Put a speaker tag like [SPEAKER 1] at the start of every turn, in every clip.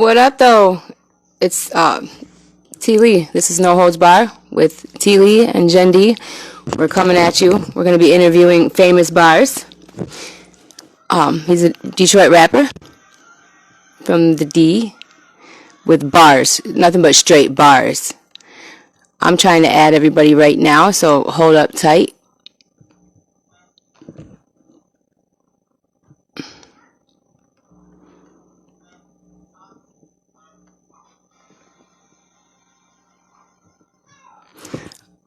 [SPEAKER 1] What up, though? It's T. Lee. This is No Holds Bar with T. Lee and Jen D. We're coming at you. We're going to be interviewing Fameous Barz. He's a Detroit rapper from the D with bars, nothing but straight bars. I'm trying to add everybody right now, so hold up tight.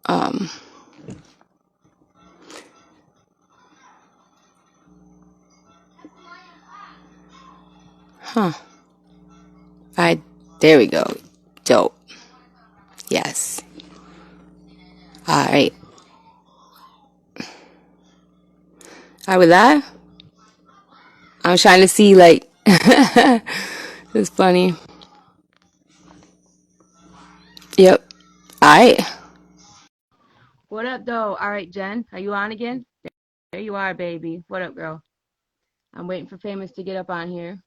[SPEAKER 1] Um, All right, there we go. Dope. Yes. All right. Are we live? I'm trying to see, like, it's funny. Yep. All right. What up, though? All right, Jen, are you on again? There you are, baby. What up, girl? I'm waiting for Famous to get up on here.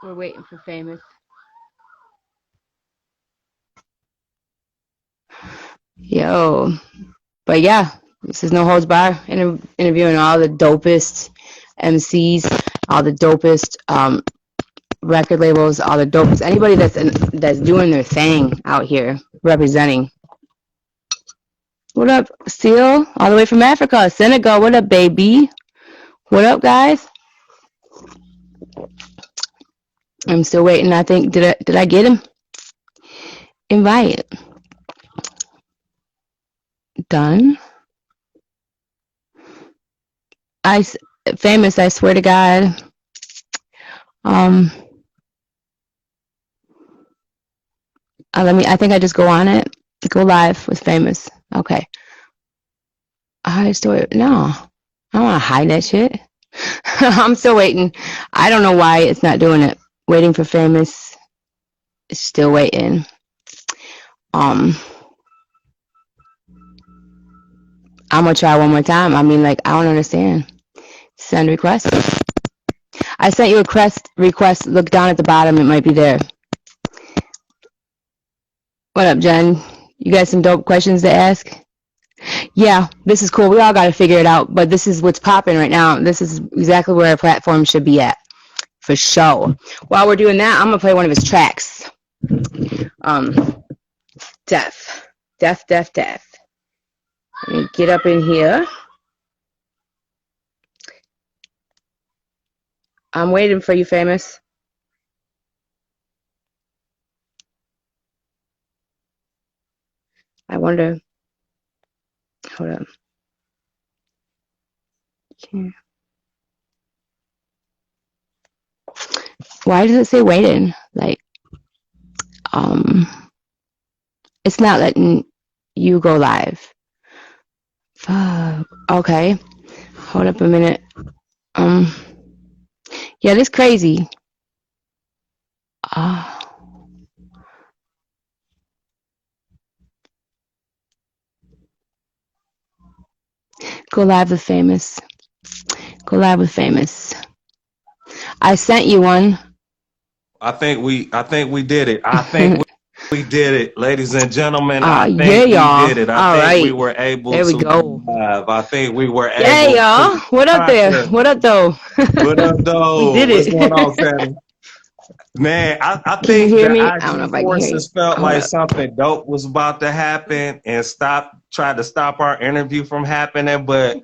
[SPEAKER 1] We're waiting for Famous. Yo. But yeah, this is No Holds Bar. Interviewing all the dopest MCs, all the dopest record labels, all the dopest anybody that's doing their thing out here representing. What up, Seal? All the way from Africa, Senegal. What up, baby? What up, guys? I'm still waiting. I think did I get him? Invite. Done. Famous. I swear to God. I think I just go on it. Go live with Famous. Okay. Hide story. No, I don't want to hide that shit. I'm still waiting. I don't know why it's not doing it. Waiting for Famous. It's still waiting. I'm gonna try one more time. I mean, like, I don't understand. Send request. I sent you a request. Look down at the bottom. It might be there. What up, Jen? You got some dope questions to ask? Yeah, this is cool. We all got to figure it out, but this is what's popping right now. This is exactly where our platform should be at, for sure. While we're doing that, I'm gonna play one of his tracks. Deaf. Let me get up in here. I'm waiting for you, Famous. I wonder. Hold up. Okay. Why does it say waiting? Like, it's not letting you go live. Fuck. Okay. Hold up a minute. Yeah, this crazy. Go live with Famous. Go live with Famous. I sent you one.
[SPEAKER 2] I think we did it. I think we did it, ladies and gentlemen. I think
[SPEAKER 1] yeah, y'all.
[SPEAKER 2] we did it. I
[SPEAKER 1] All
[SPEAKER 2] think
[SPEAKER 1] right.
[SPEAKER 2] we were able
[SPEAKER 1] there we
[SPEAKER 2] to
[SPEAKER 1] go.
[SPEAKER 2] live. I think we were
[SPEAKER 1] Yeah,
[SPEAKER 2] able
[SPEAKER 1] y'all.
[SPEAKER 2] to
[SPEAKER 1] What up there? What up, though?
[SPEAKER 2] What up, though?
[SPEAKER 1] We did
[SPEAKER 2] What's
[SPEAKER 1] it.
[SPEAKER 2] going on, Sammy? Man, I
[SPEAKER 1] Can you
[SPEAKER 2] think
[SPEAKER 1] hear
[SPEAKER 2] the
[SPEAKER 1] me? I don't know
[SPEAKER 2] IG
[SPEAKER 1] if I can hear you.
[SPEAKER 2] forces felt
[SPEAKER 1] Hold
[SPEAKER 2] like
[SPEAKER 1] up.
[SPEAKER 2] something dope was about to happen and tried to stop our interview from happening, but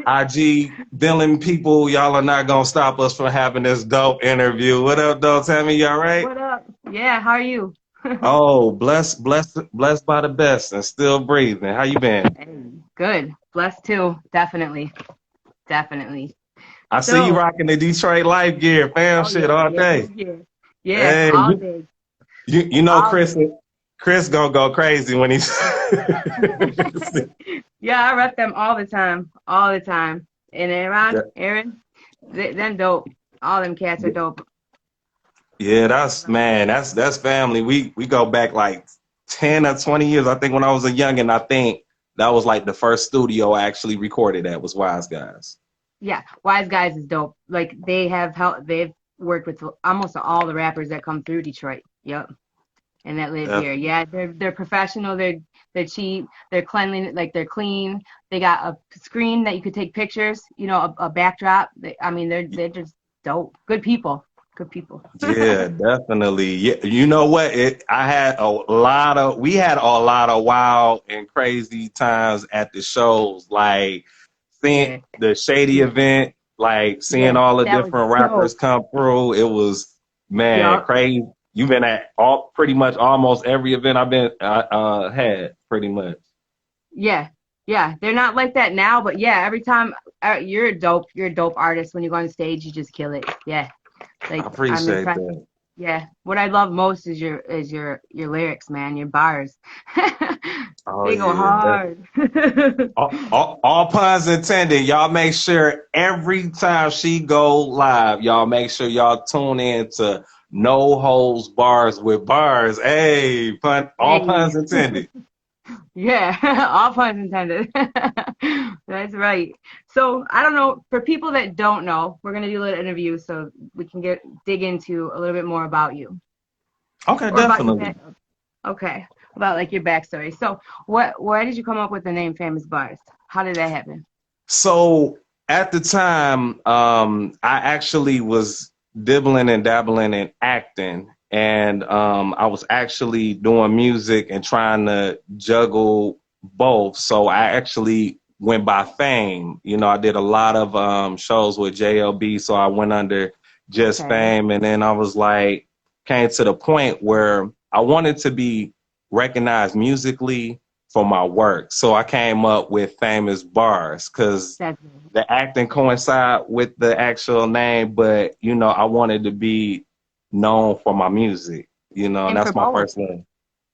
[SPEAKER 2] IG villain people, y'all are not gonna stop us from having this dope interview. What up, though, Tammy? You all right?
[SPEAKER 1] What up? Yeah, how are you?
[SPEAKER 2] Oh, blessed by the best and still breathing. How you been?
[SPEAKER 1] Hey, good. Blessed too. Definitely.
[SPEAKER 2] I see you rocking the Detroit life gear, fam. Shit all day.
[SPEAKER 1] Yeah,
[SPEAKER 2] Hey,
[SPEAKER 1] all day.
[SPEAKER 2] you know
[SPEAKER 1] All
[SPEAKER 2] Chris
[SPEAKER 1] day.
[SPEAKER 2] Chris gonna go crazy when he's
[SPEAKER 1] Yeah, I rep them all the time. And Aaron, them dope. All them cats are dope.
[SPEAKER 2] Yeah, that's family. We go back like 10 or 20 years. I think when I was a youngin', I think that was like the first studio I actually recorded at was Wise Guys.
[SPEAKER 1] Yeah, Wise Guys is dope. Like they've worked with almost all the rappers that come through Detroit. Yep. And that live here. Yeah, they're professional. They're cheap. They're cleanly, like they're clean. They got a screen that you could take pictures. You know, a backdrop. I mean, they're just dope. Good people. Good people.
[SPEAKER 2] Yeah, definitely. Yeah, you know what? We had a lot of wild and crazy times at the shows, like seeing
[SPEAKER 1] Yeah,
[SPEAKER 2] the Shady event, like seeing
[SPEAKER 1] yeah.
[SPEAKER 2] all the
[SPEAKER 1] That was
[SPEAKER 2] different rappers
[SPEAKER 1] dope.
[SPEAKER 2] come through. It was, man,
[SPEAKER 1] Yup.
[SPEAKER 2] crazy. You've been at all pretty much almost every event I've been had pretty much.
[SPEAKER 1] Yeah, yeah. They're not like that now, but yeah. Every time you're a dope. You're a dope artist. When you go on stage, you just kill it. Yeah.
[SPEAKER 2] I
[SPEAKER 1] Like I'm
[SPEAKER 2] appreciate
[SPEAKER 1] impressed.
[SPEAKER 2] that.
[SPEAKER 1] Yeah. What I love most is your lyrics, man, your bars.
[SPEAKER 2] Oh
[SPEAKER 1] They go
[SPEAKER 2] yeah,
[SPEAKER 1] hard.
[SPEAKER 2] all puns intended. Y'all make sure every time she go live, y'all make sure y'all tune in to No Holds Bars with Bars. Hey, all
[SPEAKER 1] Hey.
[SPEAKER 2] puns intended.
[SPEAKER 1] Yeah, all puns intended. That's right. So I don't know, for people that don't know, we're gonna do a little interview so we can dig into a little bit more about you
[SPEAKER 2] Okay,
[SPEAKER 1] or about your
[SPEAKER 2] definitely.
[SPEAKER 1] back. Okay, about like your backstory. So why did you come up with the name Famous Bars? How did that happen?
[SPEAKER 2] So at the time, I actually was dibbling and dabbling in acting, and I was actually doing music and trying to juggle both. So I actually went by Fame. You know, I did a lot of shows with JLB, so I went under just
[SPEAKER 1] Okay.
[SPEAKER 2] Fame, and then I was like, came to the point where I wanted to be recognized musically for my work. So I came up with Famous Bars because
[SPEAKER 1] That's
[SPEAKER 2] the acting coincide with the actual name, but you know, I wanted to be known for my music, you know, and
[SPEAKER 1] and for
[SPEAKER 2] that's my
[SPEAKER 1] both.
[SPEAKER 2] first name.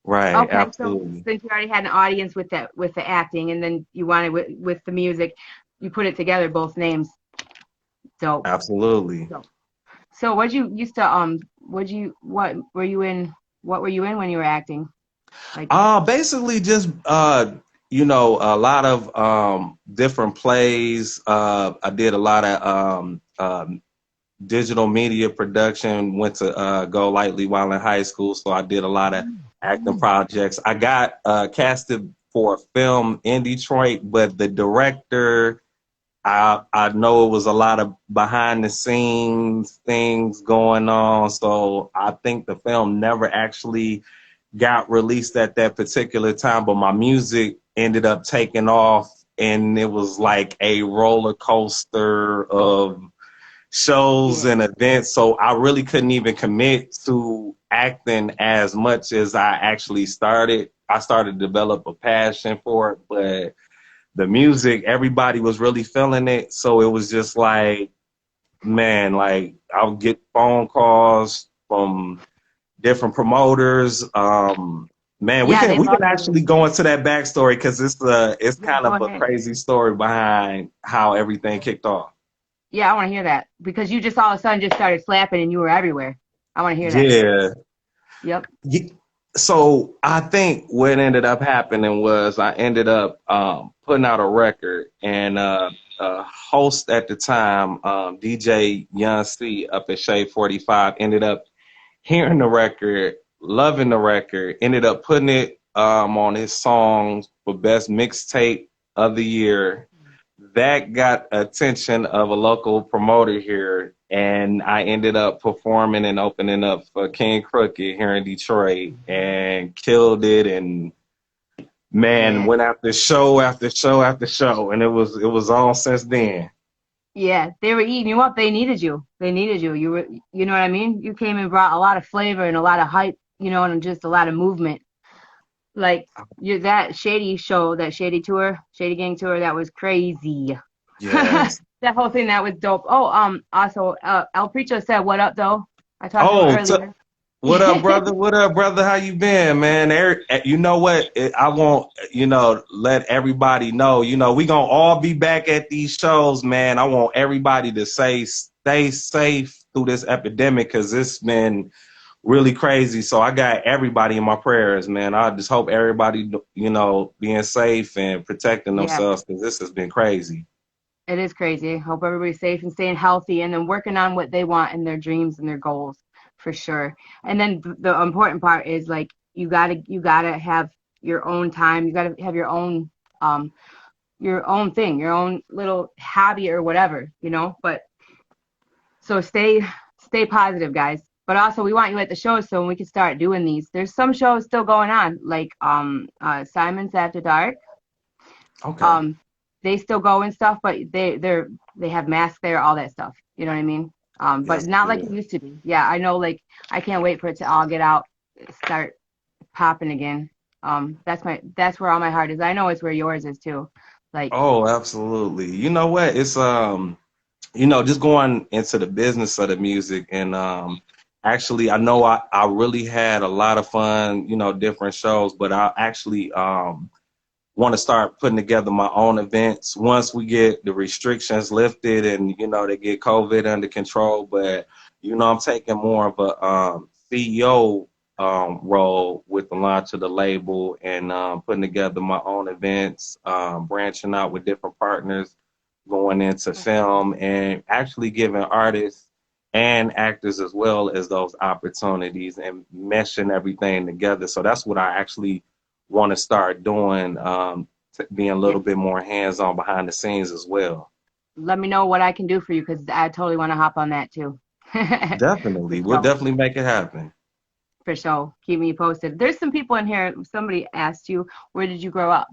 [SPEAKER 2] Right,
[SPEAKER 1] Okay, so
[SPEAKER 2] absolutely.
[SPEAKER 1] since you already had an audience with the acting, and then you wanted with the music, you put it together, both names. Dope.
[SPEAKER 2] Absolutely.
[SPEAKER 1] Dope. So what you used to what were you in when you were acting? Like
[SPEAKER 2] Basically just you know, a lot of different plays. I did a lot of digital media production, went to Go Lightly while in high school, so I did a lot of acting projects. I got casted for a film in Detroit, but the director, I know it was a lot of behind the scenes things going on, so I think the film never actually got released at that particular time, but my music ended up taking off, and it was like a roller coaster of shows
[SPEAKER 1] yeah,
[SPEAKER 2] and events. So I really couldn't even commit to acting as much as I actually started. I started to develop a passion for it, but the music, everybody was really feeling it. So it was just like, man, like I'll get phone calls from different promoters. Man, we
[SPEAKER 1] yeah,
[SPEAKER 2] can
[SPEAKER 1] they
[SPEAKER 2] we can
[SPEAKER 1] love you.
[SPEAKER 2] actually go into that backstory because it's
[SPEAKER 1] Yeah,
[SPEAKER 2] kind
[SPEAKER 1] go
[SPEAKER 2] of a
[SPEAKER 1] ahead.
[SPEAKER 2] crazy story behind how everything kicked off.
[SPEAKER 1] Yeah, I want to hear that because you just all of a sudden just started slapping and you were everywhere. I want to hear that.
[SPEAKER 2] Yeah.
[SPEAKER 1] Yep.
[SPEAKER 2] So I think what ended up happening was I ended up putting out a record, and host at the time, DJ Young C up at Shade 45, ended up hearing the record, loving the record, ended up putting it on his songs for best mixtape of the year. That got attention of a local promoter here, and I ended up performing and opening up for King Crooked here in Detroit and killed it, and man,
[SPEAKER 1] Yeah.
[SPEAKER 2] went after show after show after show, and it was on since then.
[SPEAKER 1] Yeah, they were eating you up. They needed you. They needed you. You know what I mean? You came and brought a lot of flavor and a lot of hype, and just a lot of movement. Like that Shady show, that Shady tour, Shady Gang tour, that was crazy.
[SPEAKER 2] Yes.
[SPEAKER 1] That whole thing, that was dope. Oh, also, El Preacher said, "What up, though?" I talked to him
[SPEAKER 2] Oh,
[SPEAKER 1] earlier.
[SPEAKER 2] what up, brother? What up, brother? How you been, man? You know what? I won't, let everybody know. We gonna all be back at these shows, man. I want everybody to stay safe. through this epidemic, because it's been really crazy. So I got everybody in my prayers, man. I just hope everybody, you know, being safe and protecting
[SPEAKER 1] Yeah,
[SPEAKER 2] themselves, because this has been crazy.
[SPEAKER 1] it is crazy. Hope everybody's safe and staying healthy and then working on what they want and their dreams and their goals for sure. And then the important part is like you gotta have your own time. You gotta have your own thing, your own little hobby or whatever, you know. But so stay positive, guys. But also we want you at the shows so we can start doing these. There's some shows still going on, like Simon's After Dark.
[SPEAKER 2] Okay.
[SPEAKER 1] Um they still go and stuff, but they have masks there, all that stuff. You know what I mean? But
[SPEAKER 2] That's
[SPEAKER 1] not like it
[SPEAKER 2] good.
[SPEAKER 1] used to be. Yeah, I know, like I can't wait for it to all get out, start popping again. That's where all my heart is. I know it's where yours is too. Like,
[SPEAKER 2] Oh, absolutely. You know what? It's you know, just going into the business of the music, and actually I know I really had a lot of fun, you know, different shows, but I actually want to start putting together my own events once we get the restrictions lifted and, you know, they get COVID under control. But, you know, I'm taking more of a CEO role with the launch of the label, and putting together my own events, branching out with different partners, going into film, and actually giving artists and actors as well as those opportunities and meshing everything together. So that's what I actually want to start doing, being a
[SPEAKER 1] yeah,
[SPEAKER 2] little bit more hands-on behind the scenes as well.
[SPEAKER 1] let me know what I can do for you because I totally want to hop on that too. For
[SPEAKER 2] Definitely. We'll
[SPEAKER 1] sure.
[SPEAKER 2] definitely make it happen.
[SPEAKER 1] For sure. Keep me posted. There's some people in here. Somebody asked you, where did you grow up?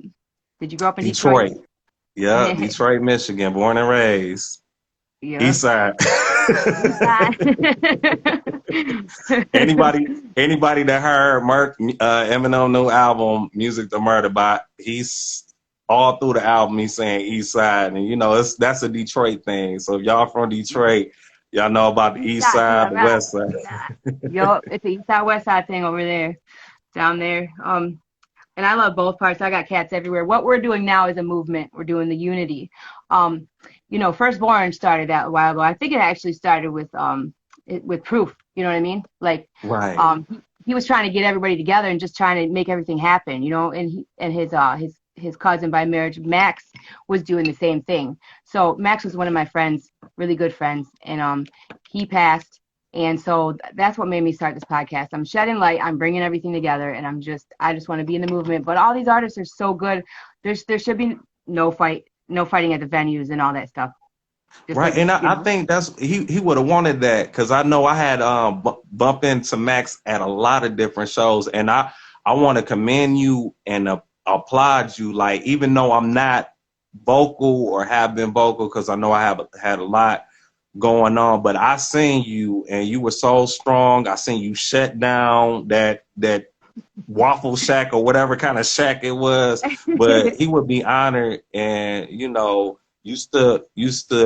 [SPEAKER 1] Did you grow up in Detroit?
[SPEAKER 2] Detroit. Yeah, Detroit, Michigan, born and raised.
[SPEAKER 1] Yeah.
[SPEAKER 2] East side.
[SPEAKER 1] East side.
[SPEAKER 2] Anybody that heard Eminem new album, Music to Murder by, he's all through the album he's saying East Side, and you know that's a Detroit thing. So if y'all from Detroit, y'all know about the
[SPEAKER 1] East
[SPEAKER 2] East
[SPEAKER 1] side to
[SPEAKER 2] Side,
[SPEAKER 1] the
[SPEAKER 2] the
[SPEAKER 1] right.
[SPEAKER 2] West Side.
[SPEAKER 1] Yo, it's the east side, west side thing over there, down there. And I love both parts. I got cats everywhere. What we're doing now is a movement. We're doing the unity. Um, Firstborn started that a while ago. I think it actually started with Proof. You know what I mean? Like,
[SPEAKER 2] Right.
[SPEAKER 1] he was trying to get everybody together and just trying to make everything happen. And his cousin by marriage, Max, was doing the same thing. So Max was one of my friends, really good friends, and he passed. And so that's what made me start this podcast. I'm shedding light. I'm bringing everything together, and I just want to be in the movement. But all these artists are so good. There should be no fighting at the venues and all that stuff. Just
[SPEAKER 2] Right,
[SPEAKER 1] like,
[SPEAKER 2] and I think that's he would have wanted that, because I know I had bump into Max at a lot of different shows, and I want to commend you and applaud you. Like, even though I'm not vocal or have been vocal, because I know I have had a lot going on, but I seen you and you were so strong. I seen you shut down that Waffle Shack or whatever kind of shack it was. But he would be honored, and you know, you stood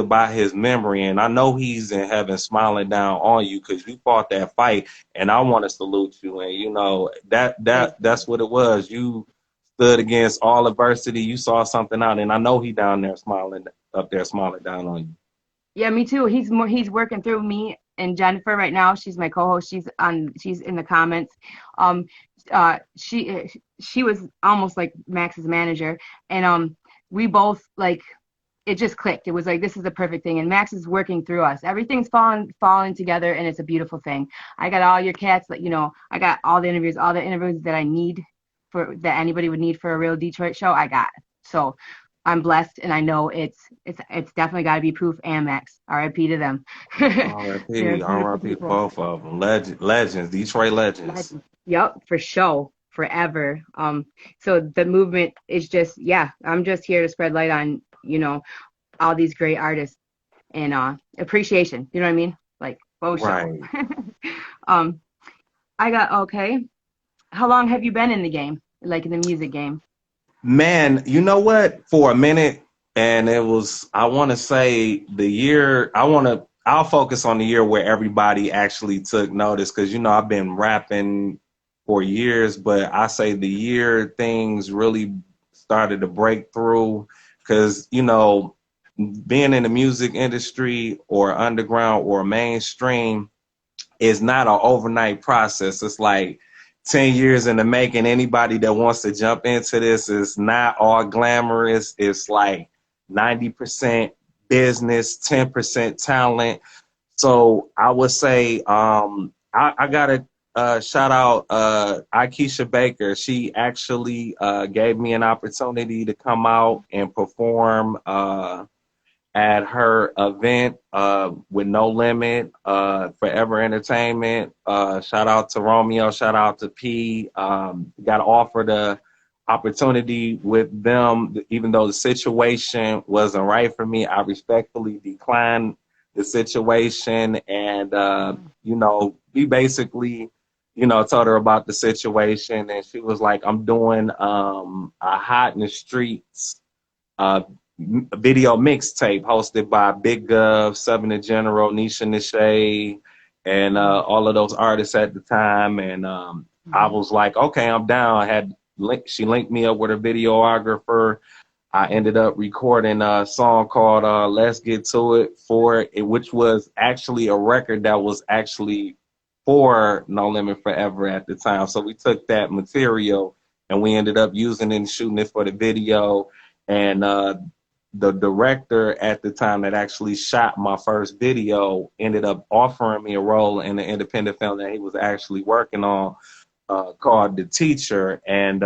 [SPEAKER 2] by his memory, and I know he's in heaven smiling down on you, because you fought that fight, and I want to salute you. And you know that's what it was. You stood against all adversity. You saw something out, and I know he down there smiling, up there smiling down on you.
[SPEAKER 1] Yeah, me too. He's working through me and Jennifer right now. She's my co-host. She's in the comments. Um she was almost like Max's manager, and we both, like, it just clicked. It was like, this is the perfect thing, and Max is working through us. Everything's falling together, and it's a beautiful thing. I got all your cats, like, I got all the interviews that I need, for that anybody would need for a real Detroit show. I got. So I'm blessed, and I know it's definitely got to be Proof and Max. R.I.P. to them. They're
[SPEAKER 2] R.I.P.
[SPEAKER 1] beautiful
[SPEAKER 2] R.I.P. to
[SPEAKER 1] people.
[SPEAKER 2] both of them. Legends, Detroit legends.
[SPEAKER 1] Legends. Yep, for sure, forever. So the movement is just, yeah, I'm just here to spread light on, all these great artists, and appreciation. You know what I mean? Like, faux show.
[SPEAKER 2] Right.
[SPEAKER 1] um, I got okay. How long have you been in the game? Like, in the music game?
[SPEAKER 2] Man, you know what? For a minute, and it was, I want to say the year, I'll focus on the year where everybody actually took notice, because, you know, I've been rapping for years, but I say the year things really started to break through, because, you know, being in the music industry or underground or mainstream is not an overnight process. It's like 10 years in the making. Anybody that wants to jump into this is not all glamorous. It's like 90% business, 10% talent. So I would say I got to shout out Akeisha Baker. She actually gave me an opportunity to come out and perform at her event with No Limit, Forever Entertainment. Shout out to Romeo, shout out to P. Got offered the opportunity with them, even though the situation wasn't right for me. I respectfully declined the situation, and we basically, told her about the situation, and she was like, "I'm doing a Hot in the Streets uh, video mixtape hosted by Big Gov, Seven the General, Nisha Nishay, and all of those artists at the time." And I was like, okay, I'm down. She linked me up with a videographer. I ended up recording a song called Let's Get To It for it, which was actually a record that was actually for No Limit Forever at the time. So we took that material and we ended up using it and shooting it for the video. And the director at the time that actually shot my first video ended up offering me a role in the independent film that he was actually working on called The Teacher. And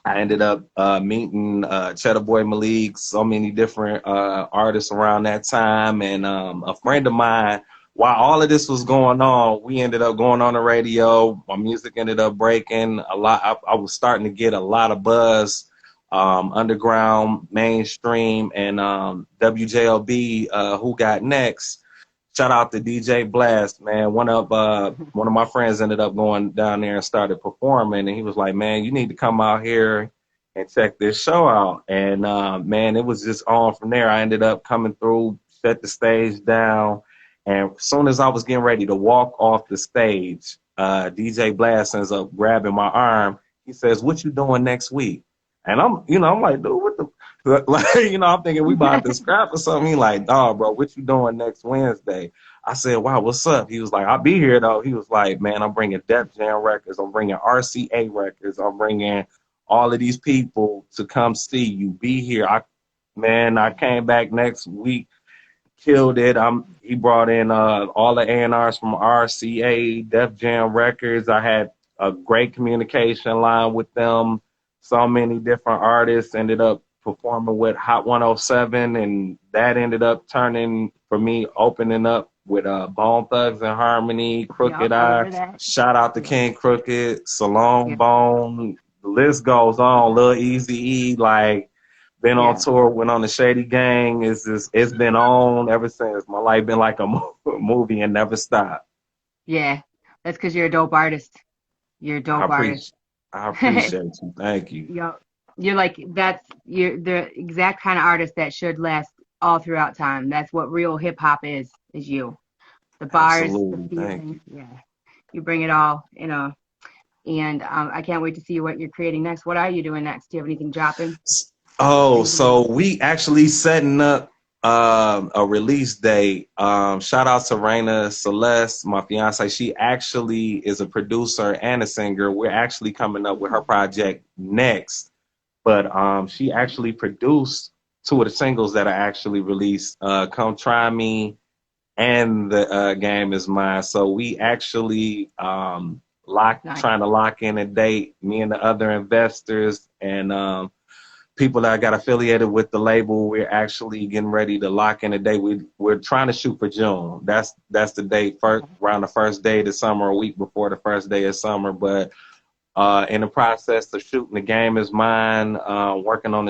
[SPEAKER 2] I ended up meeting Cheddar Boy Malik, so many different artists around that time. And a friend of mine, while all of this was going on, we ended up going on the radio. My music ended up breaking a lot. I was starting to get a lot of buzz, underground, mainstream, and WJLB, Who Got Next. Shout out to DJ Blast, man. One of my friends ended up going down there and started performing, and he was like, "Man, you need to come out here and check this show out." And man, it was just on from there. I ended up coming through, shut the stage down, and as soon as I was getting ready to walk off the stage, DJ Blast ends up grabbing my arm. He says, "What you doing next week?" And I'm like, "Dude, what the?" Like, I'm thinking we about to scrap or something. He like, "Dawg, bro, what you doing next Wednesday?" I said, "Wow, what's up?" He was like, "I'll be here though." He was like, "Man, I'm bringing Def Jam records. I'm bringing RCA records. I'm bringing all of these people to come see you. Be here." I came back next week, killed it. He brought in all the A&Rs from RCA, Def Jam Records. I had a great communication line with them. So many different artists ended up performing with Hot 107, and that ended up turning for me, opening up with Bone Thugs and Harmony, Crooked Eye. Shout out to King Crooked, Salone Bone. The list goes on. Lil Easy E, like, been on tour, went on the Shady Gang. It's been on ever since. My life been like a movie and never stopped.
[SPEAKER 3] Yeah, that's because you're a dope artist. You're a dope artist.
[SPEAKER 2] I appreciate you. Thank you.
[SPEAKER 3] You're the exact kind of artist that should last all throughout time. That's what real hip hop is you. The bars,
[SPEAKER 2] absolutely.
[SPEAKER 3] the feeling, you bring it all, and I can't wait to see what you're creating next. What are you doing next? Do you have anything dropping?
[SPEAKER 2] Oh, so we actually setting up a release date. Shout out to Raina Celeste, my fiance. She actually is a producer and a singer. We're actually coming up with her project next, but she actually produced two of the singles that are actually released, Come Try Me and The Game Is Mine. So we actually trying to lock in a date, me and the other investors and people that got affiliated with the label. We're actually getting ready to lock in a date. We're trying to shoot for June. That's the date, around the first day of the summer, a week before the first day of summer. But in the process of shooting The Game Is Mine, working on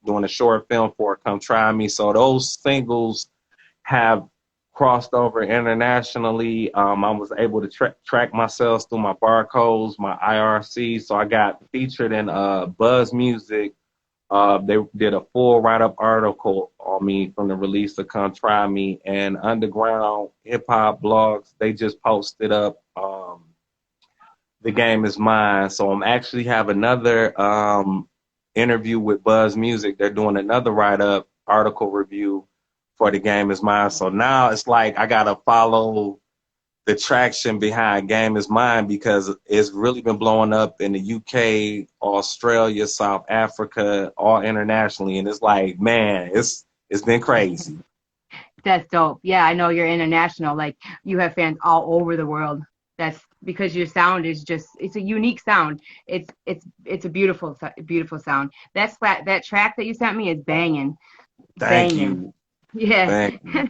[SPEAKER 2] doing a short film for Come Try Me. So those singles have crossed over internationally. I was able to track myself through my barcodes, my IRC. So I got featured in Buzz Music. They did a full write-up article on me from the release of Come Try Me, and underground hip-hop blogs, they just posted up The Game Is Mine. So I'm actually have another interview with Buzz Music. They're doing another write-up article review for The Game Is Mine. So now it's like I gotta follow the traction behind Game Is Mine because it's really been blowing up in the UK, Australia, South Africa, all internationally, and it's like, man, it's been crazy.
[SPEAKER 3] That's dope. Yeah, I know you're international. Like you have fans all over the world. That's because your sound is just it's a unique sound. It's a beautiful sound. That track that you sent me is banging.
[SPEAKER 2] Thank
[SPEAKER 3] Banging.
[SPEAKER 2] you.
[SPEAKER 3] Yeah.
[SPEAKER 2] Thank you.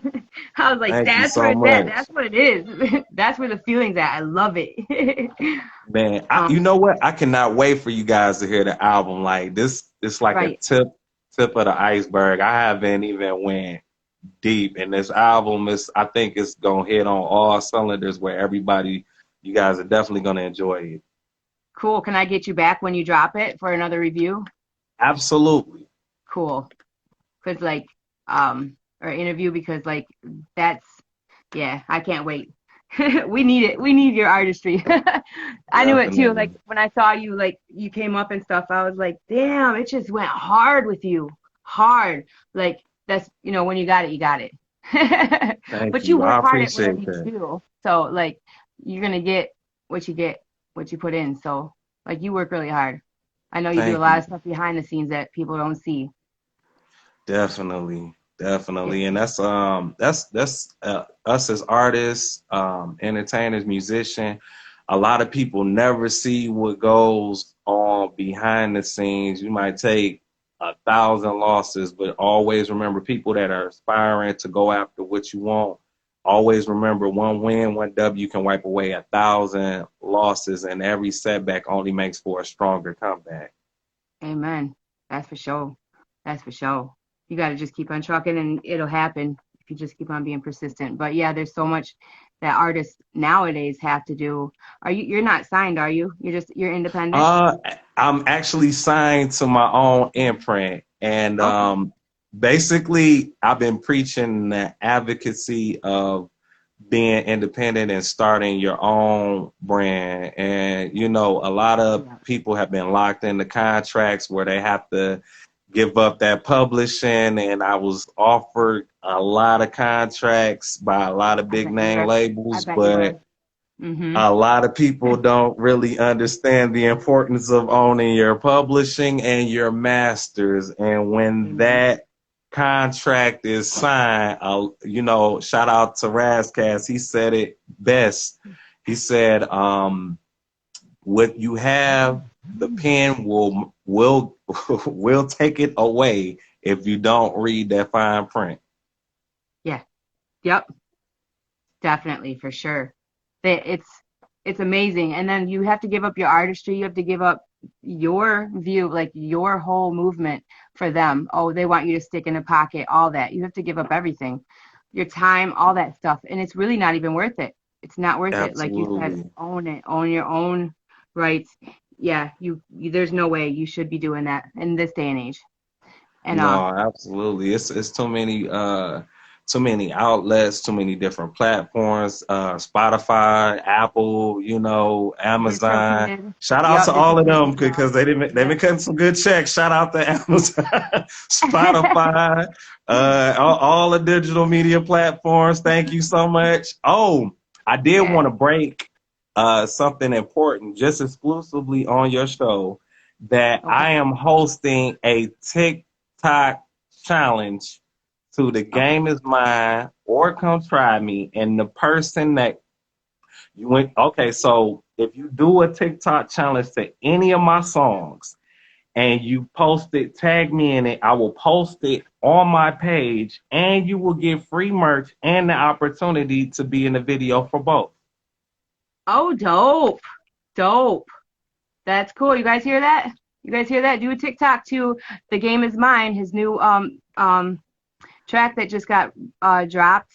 [SPEAKER 3] I was like,
[SPEAKER 2] Thank you
[SPEAKER 3] that's
[SPEAKER 2] so
[SPEAKER 3] where it's at.
[SPEAKER 2] much.
[SPEAKER 3] That's what it is. That's where the feeling's at. I love it.
[SPEAKER 2] Man, you
[SPEAKER 3] um,
[SPEAKER 2] know what? I cannot wait for you guys to hear the album. Like this, it's like a
[SPEAKER 3] right.
[SPEAKER 2] tip of the iceberg. I haven't even went deep, and this album is. I think it's gonna hit on all cylinders. Where everybody, you guys are definitely gonna enjoy it.
[SPEAKER 3] Cool. Can I get you back when you drop it for another review?
[SPEAKER 2] Absolutely.
[SPEAKER 3] Cool. Cause like, or interview because like that's yeah, I can't wait. We need it. We need your artistry. I knew it too.
[SPEAKER 2] Definitely.
[SPEAKER 3] Like when I saw you, like you came up and stuff, I was like, damn, it just went hard with you. Hard. Like that's when you got it, you got it.
[SPEAKER 2] Thank
[SPEAKER 3] But you
[SPEAKER 2] you. I
[SPEAKER 3] work hard at whatever
[SPEAKER 2] appreciate
[SPEAKER 3] you
[SPEAKER 2] that.
[SPEAKER 3] do. So like you're gonna get, what you put in. So like you work really hard. I know you do a
[SPEAKER 2] Thank
[SPEAKER 3] lot of
[SPEAKER 2] you.
[SPEAKER 3] stuff behind the scenes that people don't see.
[SPEAKER 2] Definitely,
[SPEAKER 3] Yeah.
[SPEAKER 2] definitely, and that's us as artists, entertainers, musicians. A lot of people never see what goes on behind the scenes. You might take 1,000 losses, but always remember people that are aspiring to go after what you want. Always remember one win, one W can wipe away 1,000 losses, and every setback only makes for a stronger comeback.
[SPEAKER 3] Amen. That's for sure. That's for sure. You got to just keep on trucking and it'll happen if you just keep on being persistent. But yeah, there's so much that artists nowadays have to do. You're not signed, are you? You're independent?
[SPEAKER 2] Uh, I'm actually signed to my own imprint, and
[SPEAKER 3] Okay.
[SPEAKER 2] basically, I've been preaching the advocacy of being independent and starting your own brand. And a lot of
[SPEAKER 3] Yeah.
[SPEAKER 2] people have been locked into contracts where they have to give up that publishing. And I was offered a lot of contracts by a lot of
[SPEAKER 3] I
[SPEAKER 2] big
[SPEAKER 3] bet you
[SPEAKER 2] name
[SPEAKER 3] were. I
[SPEAKER 2] labels,
[SPEAKER 3] bet you
[SPEAKER 2] but
[SPEAKER 3] were. Mm-hmm.
[SPEAKER 2] a lot of people don't really understand the importance of owning your publishing and your masters. And when
[SPEAKER 3] Amen.
[SPEAKER 2] that contract is signed, shout out to Razcast. He said it best. He said, what you have, the pen will take it away if you don't read that fine print.
[SPEAKER 3] Yeah. Yep. Definitely, for sure. It's amazing. And then you have to give up your artistry. You have to give up your view, like your whole movement for them. Oh, they want you to stick in a pocket, all that. You have to give up everything, your time, all that stuff. And it's really not even worth it. It's not worth it. Like you said,
[SPEAKER 2] Absolutely.
[SPEAKER 3] own it, own your own rights. Yeah, there's no way you should be doing that in this day and age. And
[SPEAKER 2] No, absolutely. It's too many outlets, too many different platforms, Spotify, Apple, Amazon.
[SPEAKER 3] DistroKid.
[SPEAKER 2] Shout out
[SPEAKER 3] Yep,
[SPEAKER 2] to all of them
[SPEAKER 3] DistroKid. Yeah.
[SPEAKER 2] because they've been
[SPEAKER 3] Yep.
[SPEAKER 2] cutting some good checks. Shout out to Amazon, Spotify, all the digital media platforms. Thank you so much. Oh, I did
[SPEAKER 3] Yeah.
[SPEAKER 2] want to break something important just exclusively on your show that I
[SPEAKER 3] Okay.
[SPEAKER 2] am hosting a TikTok challenge to The
[SPEAKER 3] Okay.
[SPEAKER 2] Game Is Mine or Come Try Me. And the person that you went, okay, so if you do a TikTok challenge to any of my songs and you post it, tag me in it, I will post it on my page and you will get free merch and the opportunity to be in the video for both.
[SPEAKER 3] Oh, dope. Dope. That's cool. You guys hear that? You guys hear that? Do a TikTok to The Game Is Mine, his new track that just got dropped.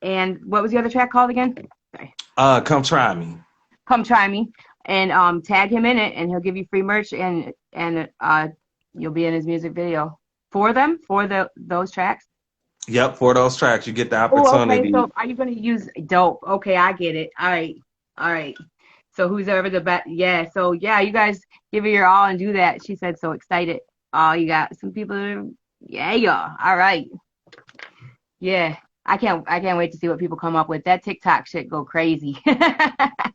[SPEAKER 3] And what was the other track called again? Sorry.
[SPEAKER 2] Come try me.
[SPEAKER 3] Come Try Me. And tag him in it and he'll give you free merch and you'll be in his music video. For them? For those tracks?
[SPEAKER 2] Yep, for those tracks, you get the
[SPEAKER 3] Oh, okay.
[SPEAKER 2] opportunity.
[SPEAKER 3] So are you gonna use dope? Okay, I get it. All right. All right. So who's ever the best? Yeah. So yeah, you guys give it your all and do that. She said so excited. Oh, you got some people that are Yeah. All right. Yeah. I can't wait to see what people come up with. That TikTok shit go crazy.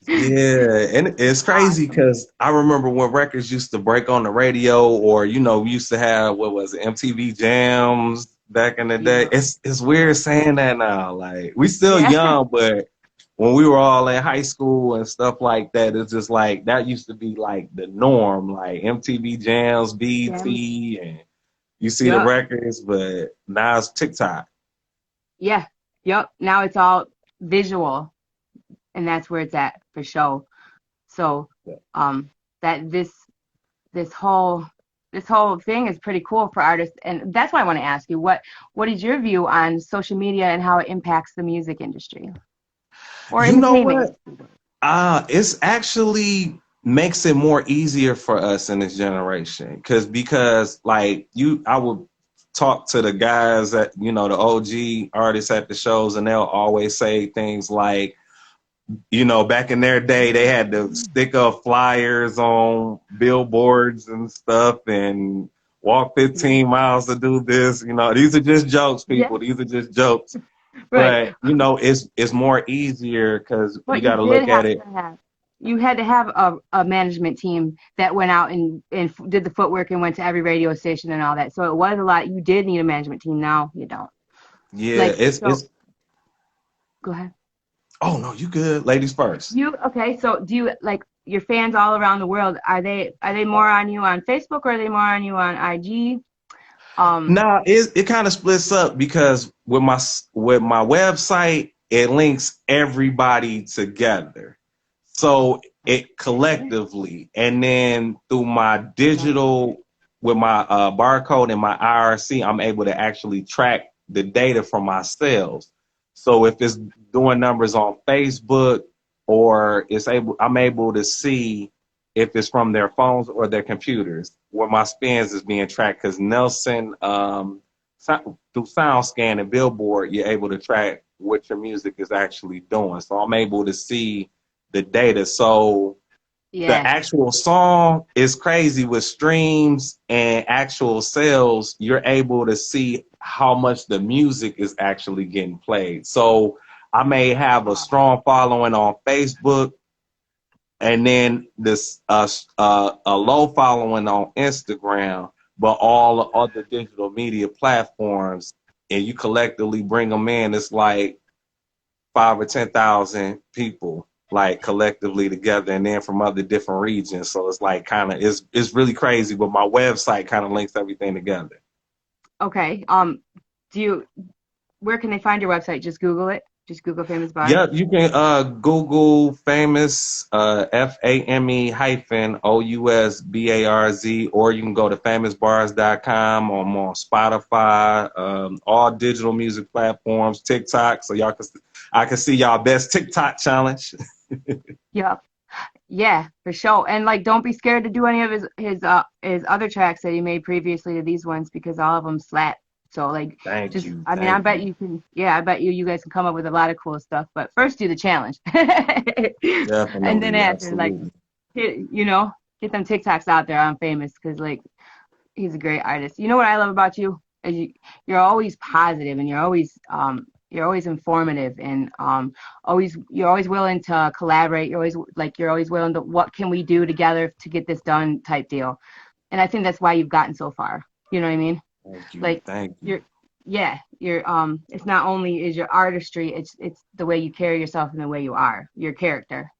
[SPEAKER 2] Yeah, and it's crazy
[SPEAKER 3] Awesome.
[SPEAKER 2] because I remember when records used to break on the radio, or we used to have what was it, MTV Jams back in the day.
[SPEAKER 3] Yeah.
[SPEAKER 2] It's
[SPEAKER 3] Yeah.
[SPEAKER 2] weird saying that now. Like we still
[SPEAKER 3] Yeah.
[SPEAKER 2] young, but when we were all in high school and stuff like that, it's just like that used to be like the norm, like MTV Jams,
[SPEAKER 3] Jams.
[SPEAKER 2] BT, and you see the
[SPEAKER 3] Yep.
[SPEAKER 2] records, but now it's TikTok.
[SPEAKER 3] Yeah. Yep. Now it's all visual, and that's where it's at for sure. So, that this whole this whole thing is pretty cool for artists, and that's why I want to ask you what is your view on social media and how it impacts the music industry or
[SPEAKER 2] You know
[SPEAKER 3] entertainment
[SPEAKER 2] what?
[SPEAKER 3] industry?
[SPEAKER 2] It's actually makes it more easier for us in this generation because like I would talk to the guys that the OG artists at the shows, and they'll always say things like, back in their day they had to stick up flyers on billboards and stuff and walk
[SPEAKER 3] Yeah.
[SPEAKER 2] 15 miles to do this. These are just jokes,
[SPEAKER 3] Yeah.
[SPEAKER 2] people. These are just jokes.
[SPEAKER 3] Right.
[SPEAKER 2] But it's more easier because you
[SPEAKER 3] But
[SPEAKER 2] got to look at it.
[SPEAKER 3] you had to have a management team that went out and did the footwork and went to every radio station and all that. So it was a lot. You did need a management team. Now you don't.
[SPEAKER 2] Yeah,
[SPEAKER 3] Like, so
[SPEAKER 2] it's
[SPEAKER 3] go ahead.
[SPEAKER 2] oh no, you good. Ladies first.
[SPEAKER 3] You okay? So do you like your fans all around the world? Are they more on you on Facebook or are they more on you on IG?
[SPEAKER 2] No, it kind of splits up because with my website, it links everybody together. So it collectively, and then through my digital, with my barcode and my IRC, I'm able to actually track the data from my sales. So if it's doing numbers on Facebook, or I'm able to see if it's from their phones or their computers where my spins is being tracked. Because Nelson, through SoundScan and Billboard, you're able to track what your music is actually doing. So I'm able to see the data. So the
[SPEAKER 3] Yeah.
[SPEAKER 2] actual song is crazy with streams and actual sales. You're able to see how much the music is actually getting played. So I may have a strong following on Facebook, and then this a low following on Instagram, but all the other digital media platforms, and you collectively bring them in, it's like 5 or 10,000 people, like collectively together, and then from other different regions. So it's like kind of it's really crazy. But my website kind of links everything together.
[SPEAKER 3] Okay. Do you where can they find your website? Just Google it. Just Google Famous Barz.
[SPEAKER 2] Yep, you can Google Famous, FAME hyphen OUSBARZ, or you can go to famousbars.com. I'm on Spotify, all digital music platforms, TikTok, so I can see y'all best TikTok challenge.
[SPEAKER 3] Yep. Yeah, for sure. And like, don't be scared to do any of his other tracks that he made previously to these ones because all of them slap. So like,
[SPEAKER 2] Thank
[SPEAKER 3] just
[SPEAKER 2] you,
[SPEAKER 3] I mean, I
[SPEAKER 2] thank
[SPEAKER 3] bet
[SPEAKER 2] you.
[SPEAKER 3] you can. Yeah, I bet you guys can come up with a lot of cool stuff. But first, do the challenge, and then
[SPEAKER 2] Definitely,
[SPEAKER 3] after, like,
[SPEAKER 2] absolutely.
[SPEAKER 3] get them TikToks out there on Famous because like he's a great artist. You know what I love about you is you're always positive and you're always informative and you're always willing to collaborate. You're always willing to what can we do together to get this done type deal. And I think that's why you've gotten so far. You know what I mean?
[SPEAKER 2] Thank you,
[SPEAKER 3] Like
[SPEAKER 2] thank you.
[SPEAKER 3] you're yeah, you're it's not only is your artistry, it's the way you carry yourself and the way you are, your character.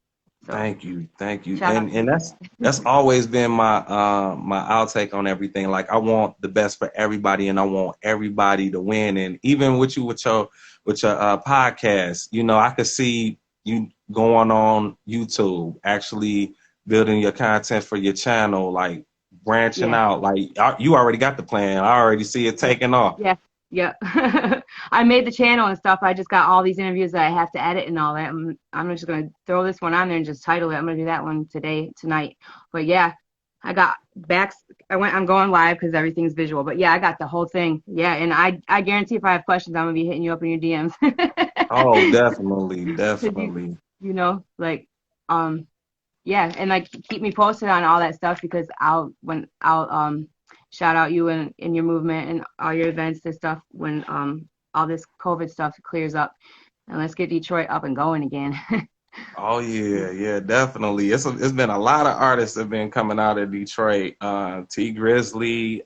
[SPEAKER 3] So
[SPEAKER 2] Thank you, thank you,
[SPEAKER 3] shout out to
[SPEAKER 2] and
[SPEAKER 3] you for
[SPEAKER 2] that's
[SPEAKER 3] that.
[SPEAKER 2] that's always been my outtake on everything. Like I want the best for everybody, and I want everybody to win. And even with you with your podcast, I could see you going on YouTube, actually building your content for your channel, like branching
[SPEAKER 3] Yeah.
[SPEAKER 2] out. Like you already got the plan. I already see it
[SPEAKER 3] Yeah.
[SPEAKER 2] taking off.
[SPEAKER 3] Yeah. Yeah. I made the channel and stuff. I just got all these interviews that I have to edit and all that. I'm just gonna throw this one on there and just title it. I'm gonna do that one tonight. But yeah, I got backs. I'm going live because everything's visual. But yeah, I got the whole thing. Yeah, and I guarantee if I have questions, I'm gonna be hitting you up in your DMs.
[SPEAKER 2] Oh, definitely,
[SPEAKER 3] Cause you
[SPEAKER 2] definitely.
[SPEAKER 3] you know like yeah, and like keep me posted on all that stuff because I'll shout out you and your movement and all your events and stuff when all this COVID stuff clears up. And let's get Detroit up and going again.
[SPEAKER 2] Oh yeah, yeah, definitely. It's been a lot of artists that have been coming out of Detroit. T Grizzly,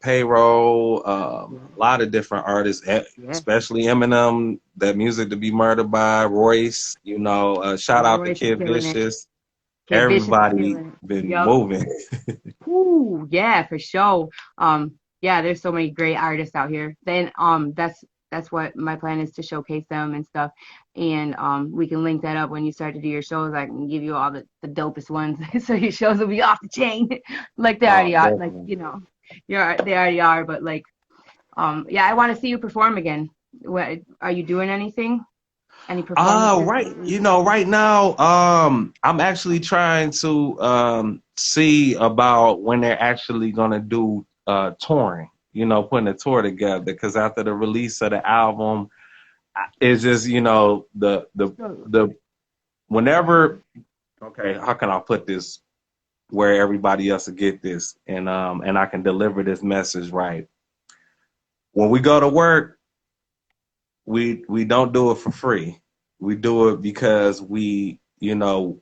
[SPEAKER 2] Payroll, a lot of different artists,
[SPEAKER 3] Yeah.
[SPEAKER 2] especially Eminem, That Music to Be Murdered By, Royce, shout
[SPEAKER 3] Yeah,
[SPEAKER 2] out to
[SPEAKER 3] Royce is
[SPEAKER 2] Kid
[SPEAKER 3] killing it.
[SPEAKER 2] Vicious.
[SPEAKER 3] Kid Vicious is
[SPEAKER 2] Everybody
[SPEAKER 3] killing it.
[SPEAKER 2] been
[SPEAKER 3] Yup.
[SPEAKER 2] moving.
[SPEAKER 3] Ooh, yeah, for sure. Yeah, there's so many great artists out here. Then that's what my plan is to showcase them and stuff. And we can link that up when you start to do your shows. I can give you all the dopest ones so your shows will be off the chain. Like they
[SPEAKER 2] Oh,
[SPEAKER 3] already are, like,
[SPEAKER 2] definitely.
[SPEAKER 3] they already are, but like yeah, I want to see you perform again. What are you doing anything? Any performances
[SPEAKER 2] Right.
[SPEAKER 3] lately?
[SPEAKER 2] Right now, I'm actually trying to see about when they're actually gonna do touring. Putting a tour together because after the release of the album, it's just the whenever. Okay, how can I put this where everybody else will get this and I can deliver this message right? When we go to work, we don't do it for free. We do it because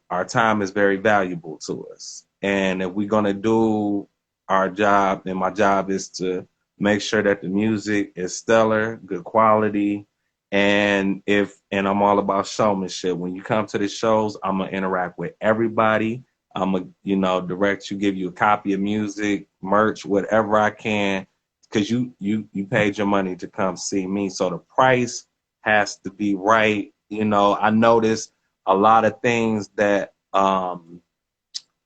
[SPEAKER 2] our time is very valuable to us. And if we're gonna do our job, then my job is to make sure that the music is stellar, good quality, and I'm all about showmanship. When you come to the shows, I'm gonna interact with everybody. I'm gonna, direct you, give you a copy of music, merch, whatever I can, because you paid your money to come see me. So the price has to be right. I noticed a lot of things that a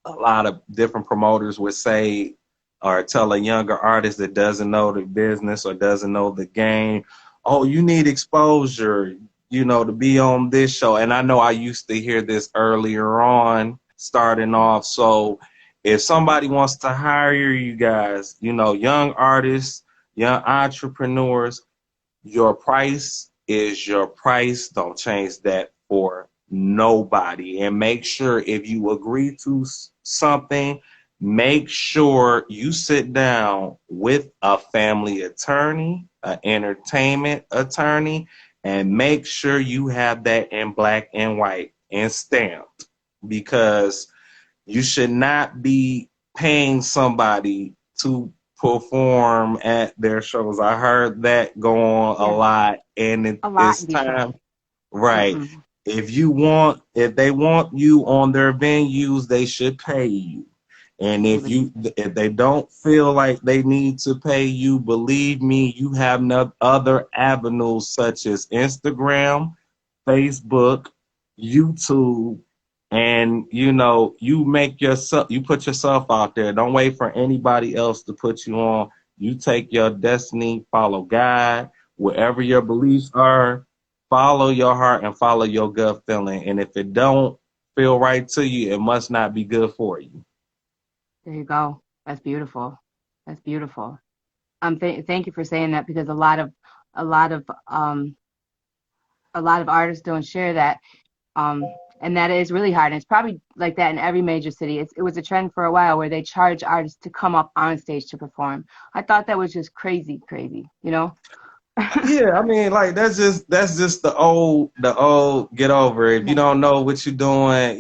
[SPEAKER 2] lot of different promoters would say or tell a younger artist that doesn't know the business or doesn't know the game, oh, you need exposure, to be on this show. And I know I used to hear this earlier on, starting off. So if somebody wants to hire you guys, young artists, young entrepreneurs, your price is your price. Don't change that for nobody. And make sure if you agree to something, make sure you sit down with a family attorney, an entertainment attorney, and make sure you have that in black and white and stamped, because you should not be paying somebody to perform at their shows. I heard that go on a
[SPEAKER 3] Yeah,
[SPEAKER 2] lot, and
[SPEAKER 3] a lot
[SPEAKER 2] it's
[SPEAKER 3] in Detroit.
[SPEAKER 2] time, right?
[SPEAKER 3] Mm-mm.
[SPEAKER 2] If they want you on their venues, they should pay you. And
[SPEAKER 3] Absolutely.
[SPEAKER 2] if they don't feel like they need to pay you, believe me, you have no other avenues such as Instagram, Facebook, YouTube, and you put yourself out there. Don't wait for anybody else to put you on. You take your destiny, follow God, wherever your beliefs are, follow your heart and follow your gut feeling. And if it don't feel right to you, it must not be good for you.
[SPEAKER 3] There you go. That's beautiful. That's beautiful. Thank you for saying that because a lot of um a lot of artists don't share that. Um, and that is really hard. And it's probably like that in every major city. It was a trend for a while where they charge artists to come up on stage to perform. I thought that was just crazy, crazy, you know?
[SPEAKER 2] Yeah, I mean, like that's just the old get over it. If you don't know what you're doing,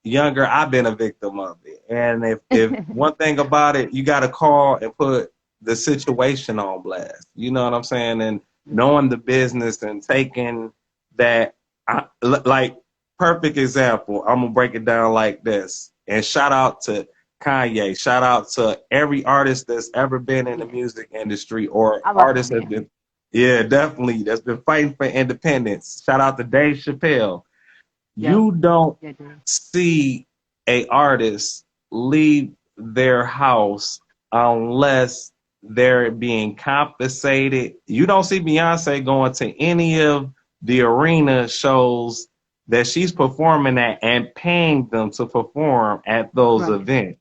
[SPEAKER 2] younger. I've been a victim of it, and if one thing about it, you got to call and put the situation on blast. You know what I'm saying? And knowing the business and taking that, like perfect example. I'm gonna break it down like this, and shout out to Kanye. Shout out to every artist that's ever been in the
[SPEAKER 3] Yeah,
[SPEAKER 2] music industry or
[SPEAKER 3] I love
[SPEAKER 2] artist that's
[SPEAKER 3] Kanye.
[SPEAKER 2] been, yeah, definitely, that's been fighting for independence. Shout out to Dave Chappelle.
[SPEAKER 3] Yep.
[SPEAKER 2] You don't
[SPEAKER 3] Yeah, dude.
[SPEAKER 2] see a artist leave their house unless they're being compensated. You don't see Beyonce going to any of the arena shows that she's performing at and paying them to perform at those
[SPEAKER 3] Right.
[SPEAKER 2] events.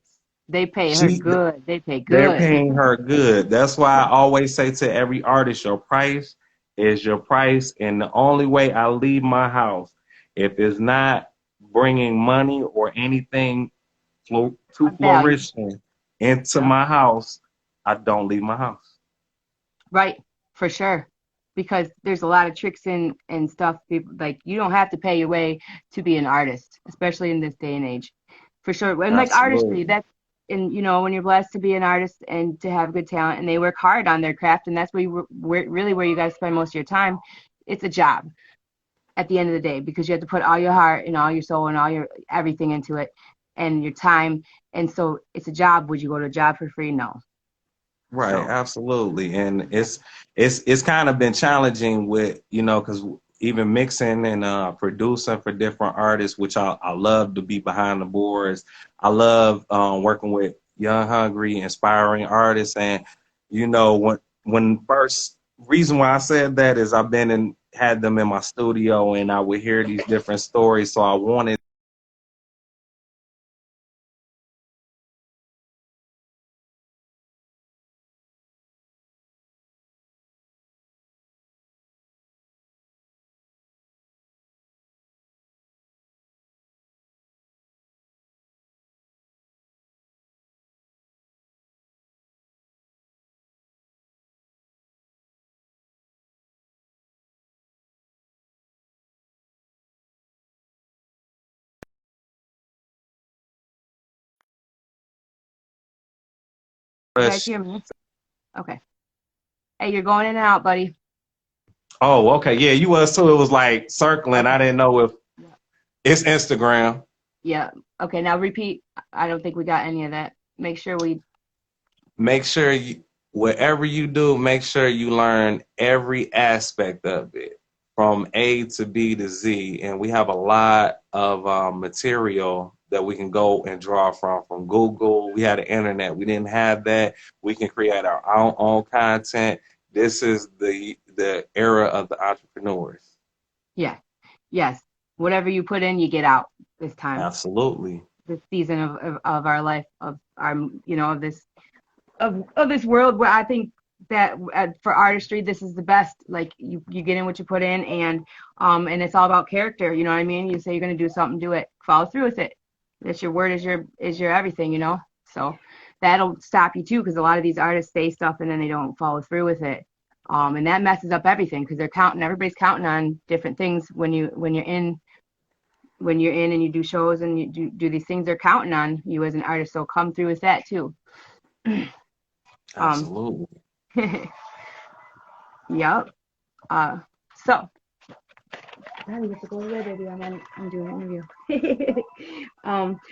[SPEAKER 3] They pay her
[SPEAKER 2] She
[SPEAKER 3] good. They pay
[SPEAKER 2] they're
[SPEAKER 3] good.
[SPEAKER 2] paying her good. That's why I always say to every artist, your price is your price. And the only way I leave my house, if it's not bringing money or anything to
[SPEAKER 3] of value.
[SPEAKER 2] flourishing into
[SPEAKER 3] Yep.
[SPEAKER 2] my house, I don't leave my house.
[SPEAKER 3] Right, for sure. Because there's a lot of tricks and stuff. People like you don't have to pay your way to be an artist, especially in this day and age. For sure. And like artistry,
[SPEAKER 2] Absolutely.
[SPEAKER 3] that's and when you're blessed to be an artist and to have good talent and they work hard on their craft and that's where you guys spend most of your time. It's a job at the end of the day because you have to put all your heart and all your soul and all your everything into it and your time. And so it's a job. Would you go to a job for free? No.
[SPEAKER 2] Right,
[SPEAKER 3] So
[SPEAKER 2] absolutely. And
[SPEAKER 3] yeah.
[SPEAKER 2] it's kind of been challenging with, because even mixing and producing for different artists, which I love to be behind the boards. I love working with young, hungry, inspiring artists. And when first reason why I said that is I've been and had them in my studio and I would hear these different stories. So I wanted
[SPEAKER 3] You guys
[SPEAKER 2] to.
[SPEAKER 3] hear me? Okay. Hey, you're going in and out, buddy.
[SPEAKER 2] Oh, okay. Yeah, you was too. It was like circling. I
[SPEAKER 3] Okay.
[SPEAKER 2] didn't know if it's Instagram.
[SPEAKER 3] Yeah. Okay. Now repeat. I don't think we got any of that. Make sure we.
[SPEAKER 2] Make sure whatever you do, make sure you learn every aspect of it from A to B to Z. And we have a lot of material that we can go and draw from Google. We had the internet. We didn't have that. We can create our own content. This is the era of the entrepreneurs.
[SPEAKER 3] Yeah. Yes. Whatever you put in, you get out this time.
[SPEAKER 2] Absolutely.
[SPEAKER 3] This season of our life, of our, of this world where I think that for artistry, this is the best. Like you get in what you put in and it's all about character. You know what I mean? You say you're going to do something, do it, follow through with it. That's your word is your everything, So that'll stop you too, because a lot of these artists say stuff and then they don't follow through with it. And that messes up everything because everybody's counting on different things when you're in and you do shows and you do these things, they're counting on you as an artist. So come through with that too. Um,
[SPEAKER 2] Absolutely.
[SPEAKER 3] yep. So I don't get to go away, baby. I'm doing an interview.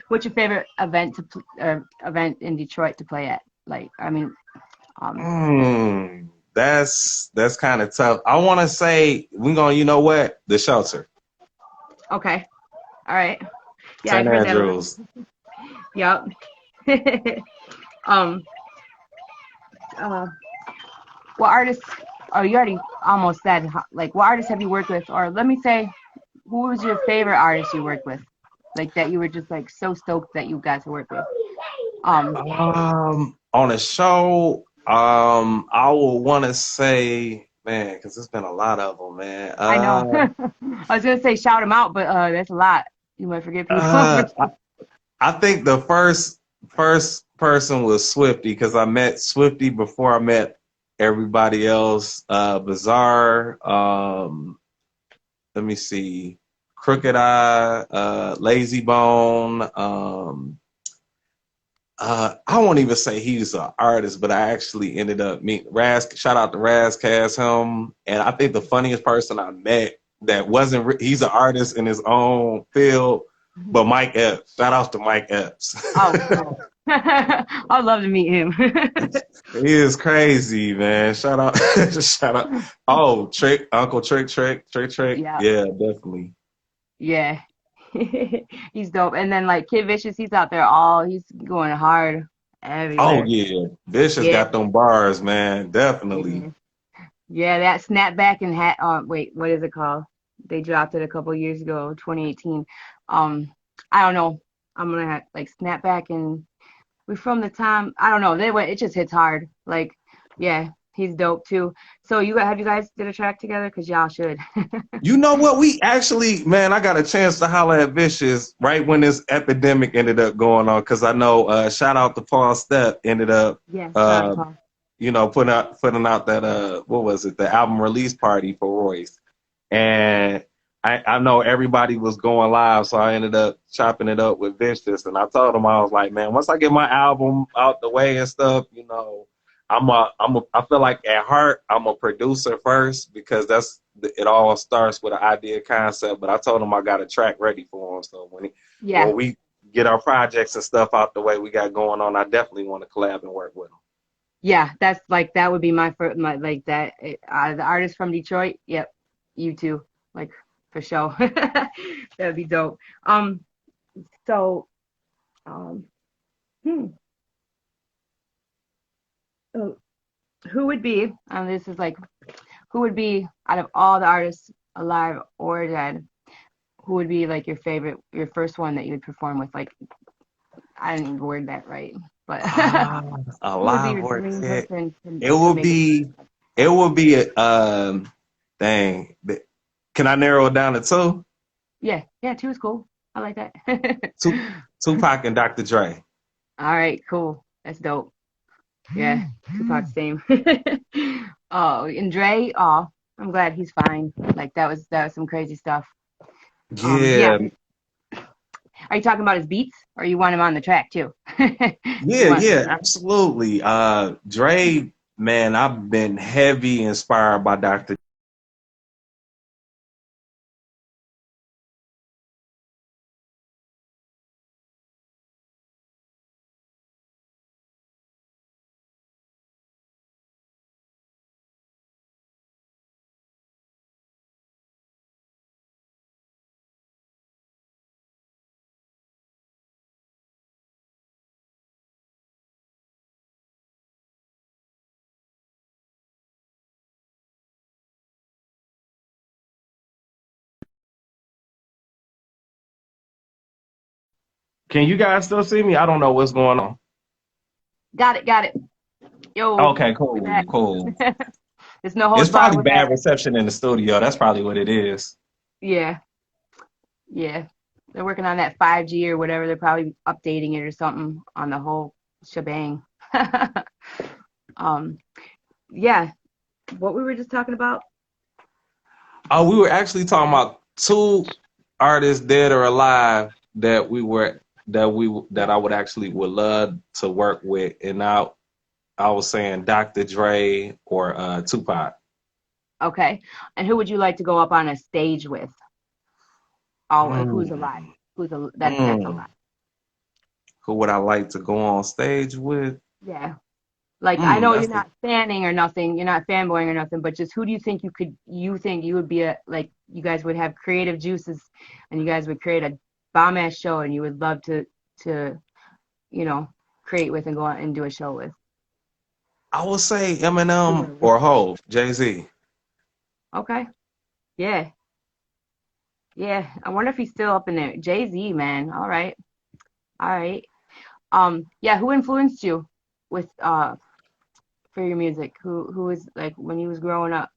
[SPEAKER 3] What's your favorite event in Detroit to play at? Like, I mean, um,
[SPEAKER 2] That's kind of tough. I want to say we're going. You know what? The Shelter,
[SPEAKER 3] okay, all right. Yeah,
[SPEAKER 2] St.
[SPEAKER 3] I've heard that a lot.
[SPEAKER 2] Andrews.
[SPEAKER 3] Yep. um, uh, what artists? Oh, you already almost said. Like, what artists have you worked with? Or let me say, who was your favorite artist you worked with? Like that you were just like so stoked that you got to work with.
[SPEAKER 2] On a show, I would want to say, man, because there's been a lot of them, man.
[SPEAKER 3] I know. I was gonna say shout them out, but that's a lot. You might forget people.
[SPEAKER 2] Uh, I, I think the first person was Swifty because I met Swifty before I met everybody else. Bizarre. Let me see. Crooked Eye, Lazy Bone. I won't even say he's an artist, but I actually ended up meeting Raz. Shout out to Razcast, him. And I think the funniest person I met that wasn't, he's an artist in his own field, but Mike Epps. Shout out to Mike Epps.
[SPEAKER 3] Oh, cool. I'd love to meet him.
[SPEAKER 2] He is crazy, man. Shout out, shout out. Oh, Trick, Uncle Trick.
[SPEAKER 3] Yeah,
[SPEAKER 2] Yeah, definitely.
[SPEAKER 3] yeah. He's dope. And then like Kid Vicious, he's going hard
[SPEAKER 2] Oh
[SPEAKER 3] everywhere.
[SPEAKER 2] yeah, Vicious
[SPEAKER 3] Yeah.
[SPEAKER 2] got them bars, man. Definitely.
[SPEAKER 3] Yeah. Yeah, that snapback and hat wait, what is it called? They dropped it a couple years ago, 2018. Um, I don't know. I'm gonna have like snapback and we're from the time I don't know. It just hits hard. Like, yeah. He's dope too. So have you guys did a track together? Cause y'all should.
[SPEAKER 2] You know what? We actually, man, I got a chance to holler at Vicious right when this epidemic ended up going on. Cause I know, shout out to Paul Step ended up,
[SPEAKER 3] Yeah, shout out to Paul.
[SPEAKER 2] you know, putting out that, what was it? The album release party for Royce. And I know everybody was going live, so I ended up chopping it up with Vicious, and I told him, I was like, man, once I get my album out the way and stuff, you know, I feel like at heart I'm a producer first, because it all starts with an idea concept. But I told him I got a track ready for him, so when we get our projects and stuff out the way we got going on, I definitely want to collab and work with him.
[SPEAKER 3] Yeah, that's like that would be my first, like that. The artist from Detroit. Yep, you too. Like for sure. That'd be dope. So, um, hmm. Oh, who would be? This is like, who would be out of all the artists alive or dead? Who would be like your favorite, your first one that you would perform with? Like, I didn't even word that right, but who would be
[SPEAKER 2] Alive
[SPEAKER 3] your
[SPEAKER 2] or
[SPEAKER 3] dream
[SPEAKER 2] dead?
[SPEAKER 3] person
[SPEAKER 2] It
[SPEAKER 3] to
[SPEAKER 2] would
[SPEAKER 3] make it?
[SPEAKER 2] be it would be a dang. Can I narrow it down to two?
[SPEAKER 3] Yeah, yeah, two is cool. I like that.
[SPEAKER 2] Tupac and Dr. Dre.
[SPEAKER 3] All right, cool. That's dope. Yeah, Tupac same. Oh, and Dre, oh, I'm glad he's fine. Like that was some crazy stuff. Yeah.
[SPEAKER 2] Yeah,
[SPEAKER 3] Are you talking about his beats, or you want him on the track too? You
[SPEAKER 2] yeah,
[SPEAKER 3] want?
[SPEAKER 2] yeah, absolutely. Dre, man, I've been heavy inspired by Dr. Can you guys still see me? I don't know what's going on.
[SPEAKER 3] Got it, got it. Yo,
[SPEAKER 2] Okay,
[SPEAKER 3] we
[SPEAKER 2] cool,
[SPEAKER 3] back.
[SPEAKER 2] cool.
[SPEAKER 3] There's no
[SPEAKER 2] It's
[SPEAKER 3] holds bar.
[SPEAKER 2] probably
[SPEAKER 3] We're
[SPEAKER 2] bad
[SPEAKER 3] back.
[SPEAKER 2] reception in the studio. That's probably what it is.
[SPEAKER 3] Yeah, yeah. They're working on that 5G or whatever. They're probably updating it or something on the whole shebang. Um, yeah. What we were just talking about.
[SPEAKER 2] Oh, we were actually talking about two artists, dead or alive, that I would actually would love to work with, and I was saying Dr. Dre or Tupac.
[SPEAKER 3] Okay. And who would you like to go up on a stage with? Oh, who's alive?
[SPEAKER 2] Mm,
[SPEAKER 3] That's
[SPEAKER 2] mm.
[SPEAKER 3] alive.
[SPEAKER 2] Who would I like to go on stage with?
[SPEAKER 3] Yeah. Like I know you're
[SPEAKER 2] That's a
[SPEAKER 3] not fanning or nothing, you're not fanboying or nothing, but just who do you think you think you would be like you guys would have creative juices and you guys would create a bomb ass show and you would love to, you know, create with and go out and do a show with?
[SPEAKER 2] I would say
[SPEAKER 3] Who
[SPEAKER 2] Eminem
[SPEAKER 3] knows?
[SPEAKER 2] or Hov, Jay-Z.
[SPEAKER 3] Okay. Yeah. Yeah. I wonder if he's still up in there. Jay-Z, man. All right. All right. Yeah, who influenced you with for your music? Who was like when you was growing up?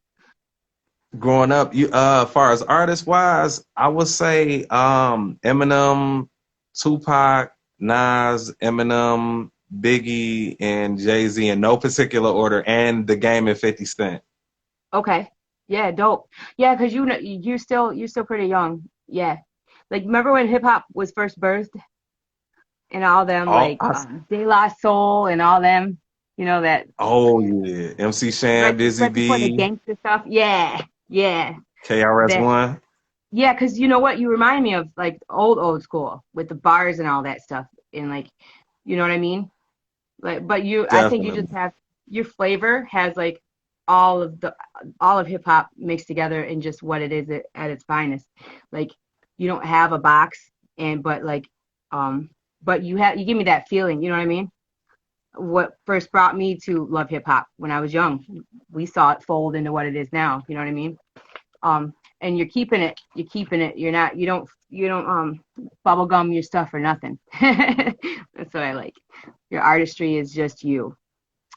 [SPEAKER 2] Growing up, as far as artist wise, I would say Eminem, Tupac, Nas, Eminem, Biggie, and Jay-Z in no particular order, and The Game and 50 Cent.
[SPEAKER 3] Okay. Yeah, dope. Yeah, because you know you're still pretty young. Yeah. Like remember when hip hop was first birthed and all them
[SPEAKER 2] Oh,
[SPEAKER 3] like De La Soul and all them, you know that
[SPEAKER 2] oh yeah, MC Shan, Busy
[SPEAKER 3] right before the
[SPEAKER 2] B,
[SPEAKER 3] gangster stuff. Yeah. Yeah. That
[SPEAKER 2] KRS-One.
[SPEAKER 3] yeah, because you know what? You remind me of like old school with the bars and all that stuff and like you know what I mean? Like but I think you
[SPEAKER 2] Definitely.
[SPEAKER 3] just have your flavor has like all of the all of hip hop mixed together in just what it is at its finest. Like you don't have a box and um but you give me that feeling, you know what I mean? What first brought me to love hip hop when I was young. We saw it fold into what it is now, you know what I mean? And you're keeping it. You don't bubble gum your stuff or nothing. That's what I like. Your artistry is just you.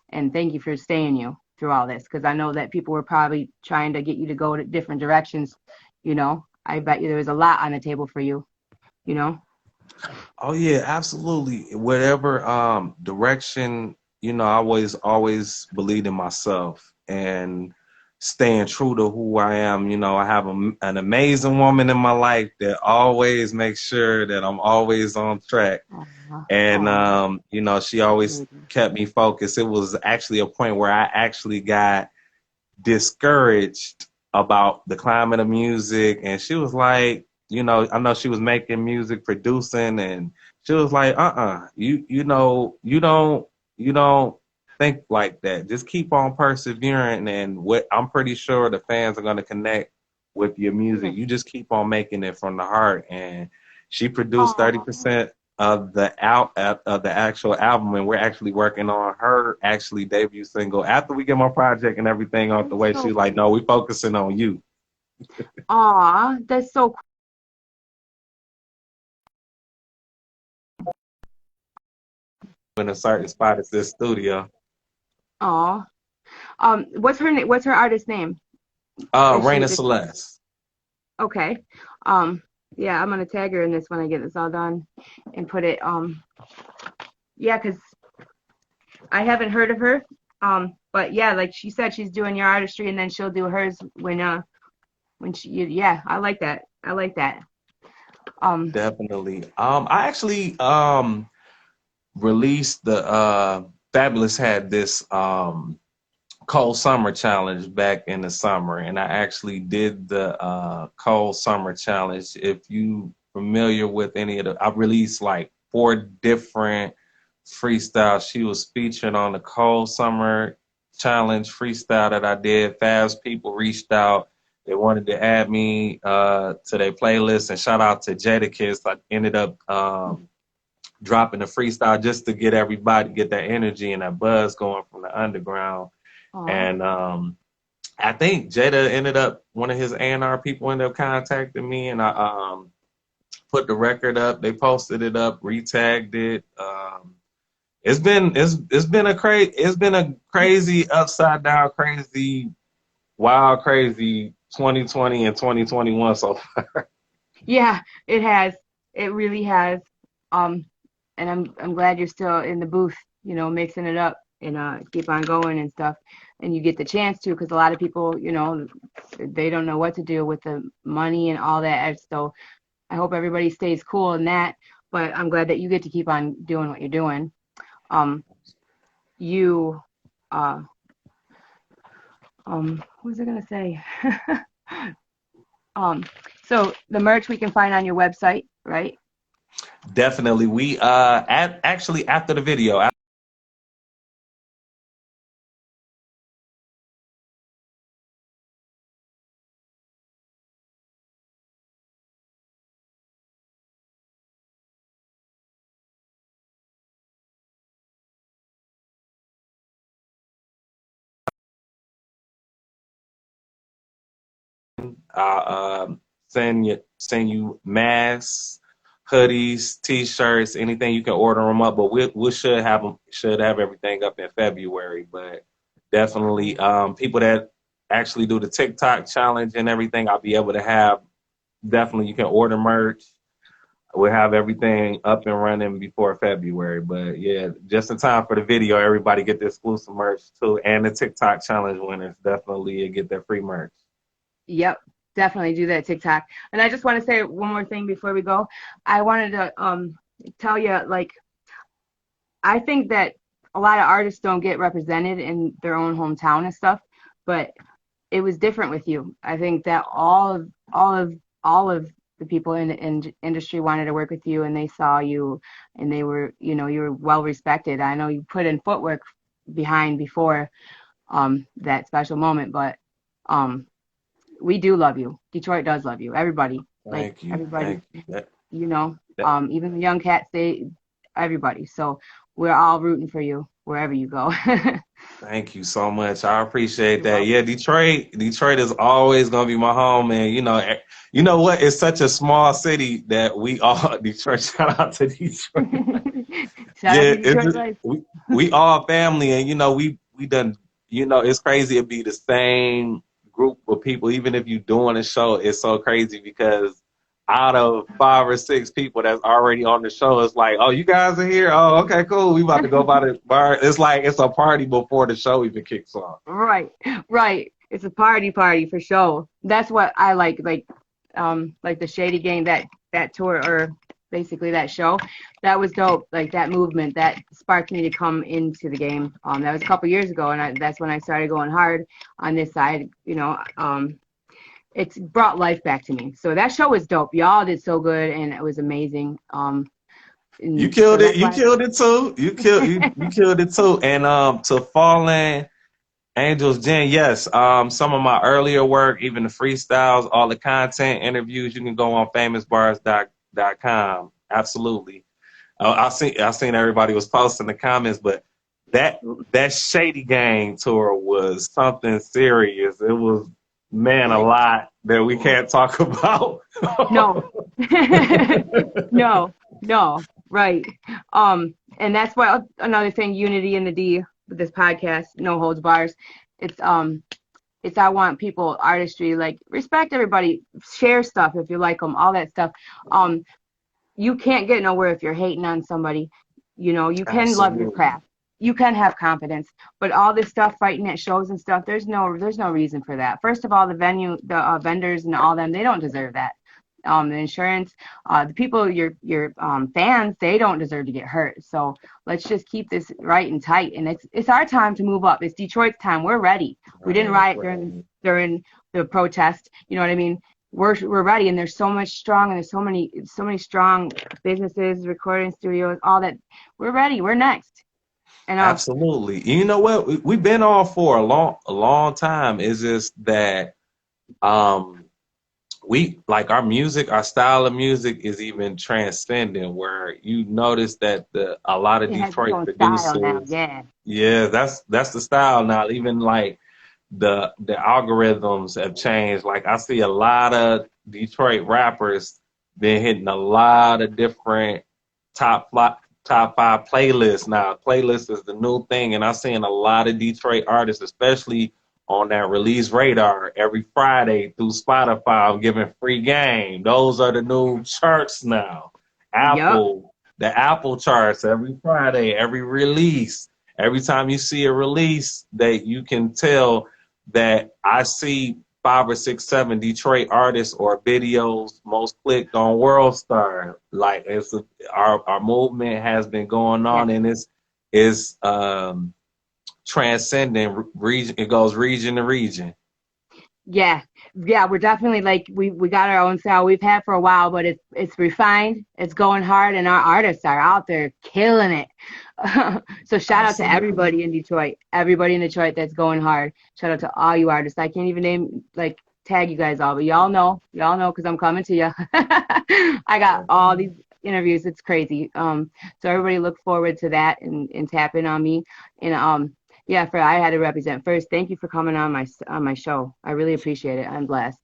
[SPEAKER 3] And thank you for staying you. through all this? Because I know that people were probably trying to get you to go to different directions. You know, I bet you there was a lot on the table for you. You know.
[SPEAKER 2] Oh yeah, absolutely. Whatever direction, I always believed in myself and staying true to who I am. I have an amazing woman in my life that always makes sure that I'm always on track. And she always kept me focused. It was actually a point where I actually got discouraged about the climate of music, and she was like, I know she was making music, producing, and she was like, you don't think like that. Just keep on persevering, and what I'm pretty sure the fans are gonna connect with your music. You just keep on making it from the heart. And she produced 30% of the actual album, and we're actually working on her actually debut single. After we get my project and everything off the way, she's like, no, we focusing on you.
[SPEAKER 3] Aw, that's so cool.
[SPEAKER 2] In a certain spot at this studio.
[SPEAKER 3] Aw. What's her name? What's her artist name?
[SPEAKER 2] Raina Celeste.
[SPEAKER 3] Okay. Yeah, I'm gonna tag her in this when I get this all done and put it. Yeah, because I haven't heard of her. But yeah, like she said, she's doing your artistry, and then she'll do hers when she. Yeah, I like that. I like that.
[SPEAKER 2] Definitely. I actually released the Fabulous had this cold summer challenge back in the summer, and I actually did the cold summer challenge. If you familiar with any of I released like 4 different freestyles. She was featured on the cold summer challenge freestyle that I did. Fab's people reached out. They wanted to add me to their playlist, and shout out to Jadakiss. I ended up dropping a freestyle just to get that energy and that buzz going from the underground. And I think Jada ended up, one of his A&R people ended up contacting me, and I put the record up. They posted it up, retagged it. It's been a crazy upside down, crazy, wild, crazy 2020 and 2021 so far.
[SPEAKER 3] Yeah, it has. It really has. And I'm glad you're still in the booth, mixing it up and keep on going and stuff. And you get the chance to, because a lot of people, they don't know what to do with the money and all that. So I hope everybody stays cool in that. But I'm glad that you get to keep on doing what you're doing. What was I gonna say? So the merch we can find on your website, right?
[SPEAKER 2] Definitely. We actually after the video. I'll send you masks, hoodies, t-shirts, anything. You can order them up, but we should have everything up in February. But definitely, people that actually do the TikTok challenge and everything, I'll be able to have. Definitely, you can order merch. We'll have everything up and running before February. But yeah, just in time for the video, everybody get the exclusive merch too, and the TikTok challenge winners definitely get their free merch.
[SPEAKER 3] Yep, definitely do that TikTok. And I just want to say one more thing before we go. I wanted to tell you, like, I think that a lot of artists don't get represented in their own hometown and stuff, but it was different with you. I think that all of the people in the industry wanted to work with you, and they saw you, and they were, you were well respected. I know you put in footwork before that special moment, but we do love you. Detroit does love you. Everybody.
[SPEAKER 2] Thank you.
[SPEAKER 3] Everybody.
[SPEAKER 2] Thank you.
[SPEAKER 3] Even the young cats, everybody. So we're all rooting for you wherever you go.
[SPEAKER 2] Thank you so much. I appreciate that. Yeah, Detroit is always gonna be my home, and you know what? It's such a small city that we all Detroit. Shout out to Detroit.
[SPEAKER 3] Shout out to Detroit.
[SPEAKER 2] We all family, and we done you know, it's crazy. It'd be the same group of people, even if you're doing a show. It's so crazy because out of 5 or 6 people that's already on the show, it's like, oh, you guys are here. Oh, okay, cool. We about to go by the bar. It's like it's a party before the show even kicks off.
[SPEAKER 3] Right, right. It's a party for sure. That's what I like the Shady Gang, that tour, or basically that show. That was dope. Like that movement that sparked me to come into the game. That was a couple years ago, and that's when I started going hard on this side. You know, it's brought life back to me. So that show was dope. Y'all did so good, and it was amazing.
[SPEAKER 2] You killed it. You killed it too. You killed it too. And to Fallen Angels, Jen, yes. Some of my earlier work, even the freestyles, all the content, interviews, you can go on famousbars.com. Absolutely. I seen everybody was posting the comments, but that Shady Gang tour was something serious. It was, man, a lot that we can't talk about.
[SPEAKER 3] No. No. Right. And that's why another thing, unity in the D with this podcast, No Holds Bars. It's I want people, artistry, like respect everybody, share stuff if you like them, all that stuff. You can't get nowhere if you're hating on somebody. You know, you can love your craft. You can have confidence, but all this stuff, fighting at shows and stuff, there's no reason for that. First of all, the vendors and all them, they don't deserve that. The insurance, the people, your fans, they don't deserve to get hurt. So let's just keep this right and tight. And it's our time to move up. It's Detroit's time. We're ready. We didn't riot during the protest. You know what I mean? We're ready. And there's so much strong, and there's so many strong businesses, recording studios, all that. We're ready. We're next. And
[SPEAKER 2] absolutely. You know what? We've been on for a long time. Is just that we like our music, our style of music is even transcending, where you notice that a lot of Detroit producers, yeah, that's the style now. Even like the algorithms have changed. Like I see a lot of Detroit rappers been hitting a lot of different top 5 playlists now. Playlist is the new thing, and I'm seeing a lot of Detroit artists, especially on that release radar every Friday through Spotify. I'm giving free game. Those are the new charts now. The Apple charts every Friday, every release. Every time you see a release, that you can tell that I see 5 or 6, 7 Detroit artists or videos most clicked on World Star. Like our movement has been going on, and it's transcending region. It goes region to region.
[SPEAKER 3] Yeah, we're definitely like we got our own style we've had for a while, but it's refined, it's going hard, and our artists are out there killing it. So shout out to everybody in Detroit that's going hard. Shout out to all you artists. I can't even tag you guys all, but y'all know because I'm coming to you. I got all these interviews. It's crazy. So everybody look forward to that and tap in on me. And yeah, I had to represent first. Thank you for coming on my show. I really appreciate it. I'm blessed.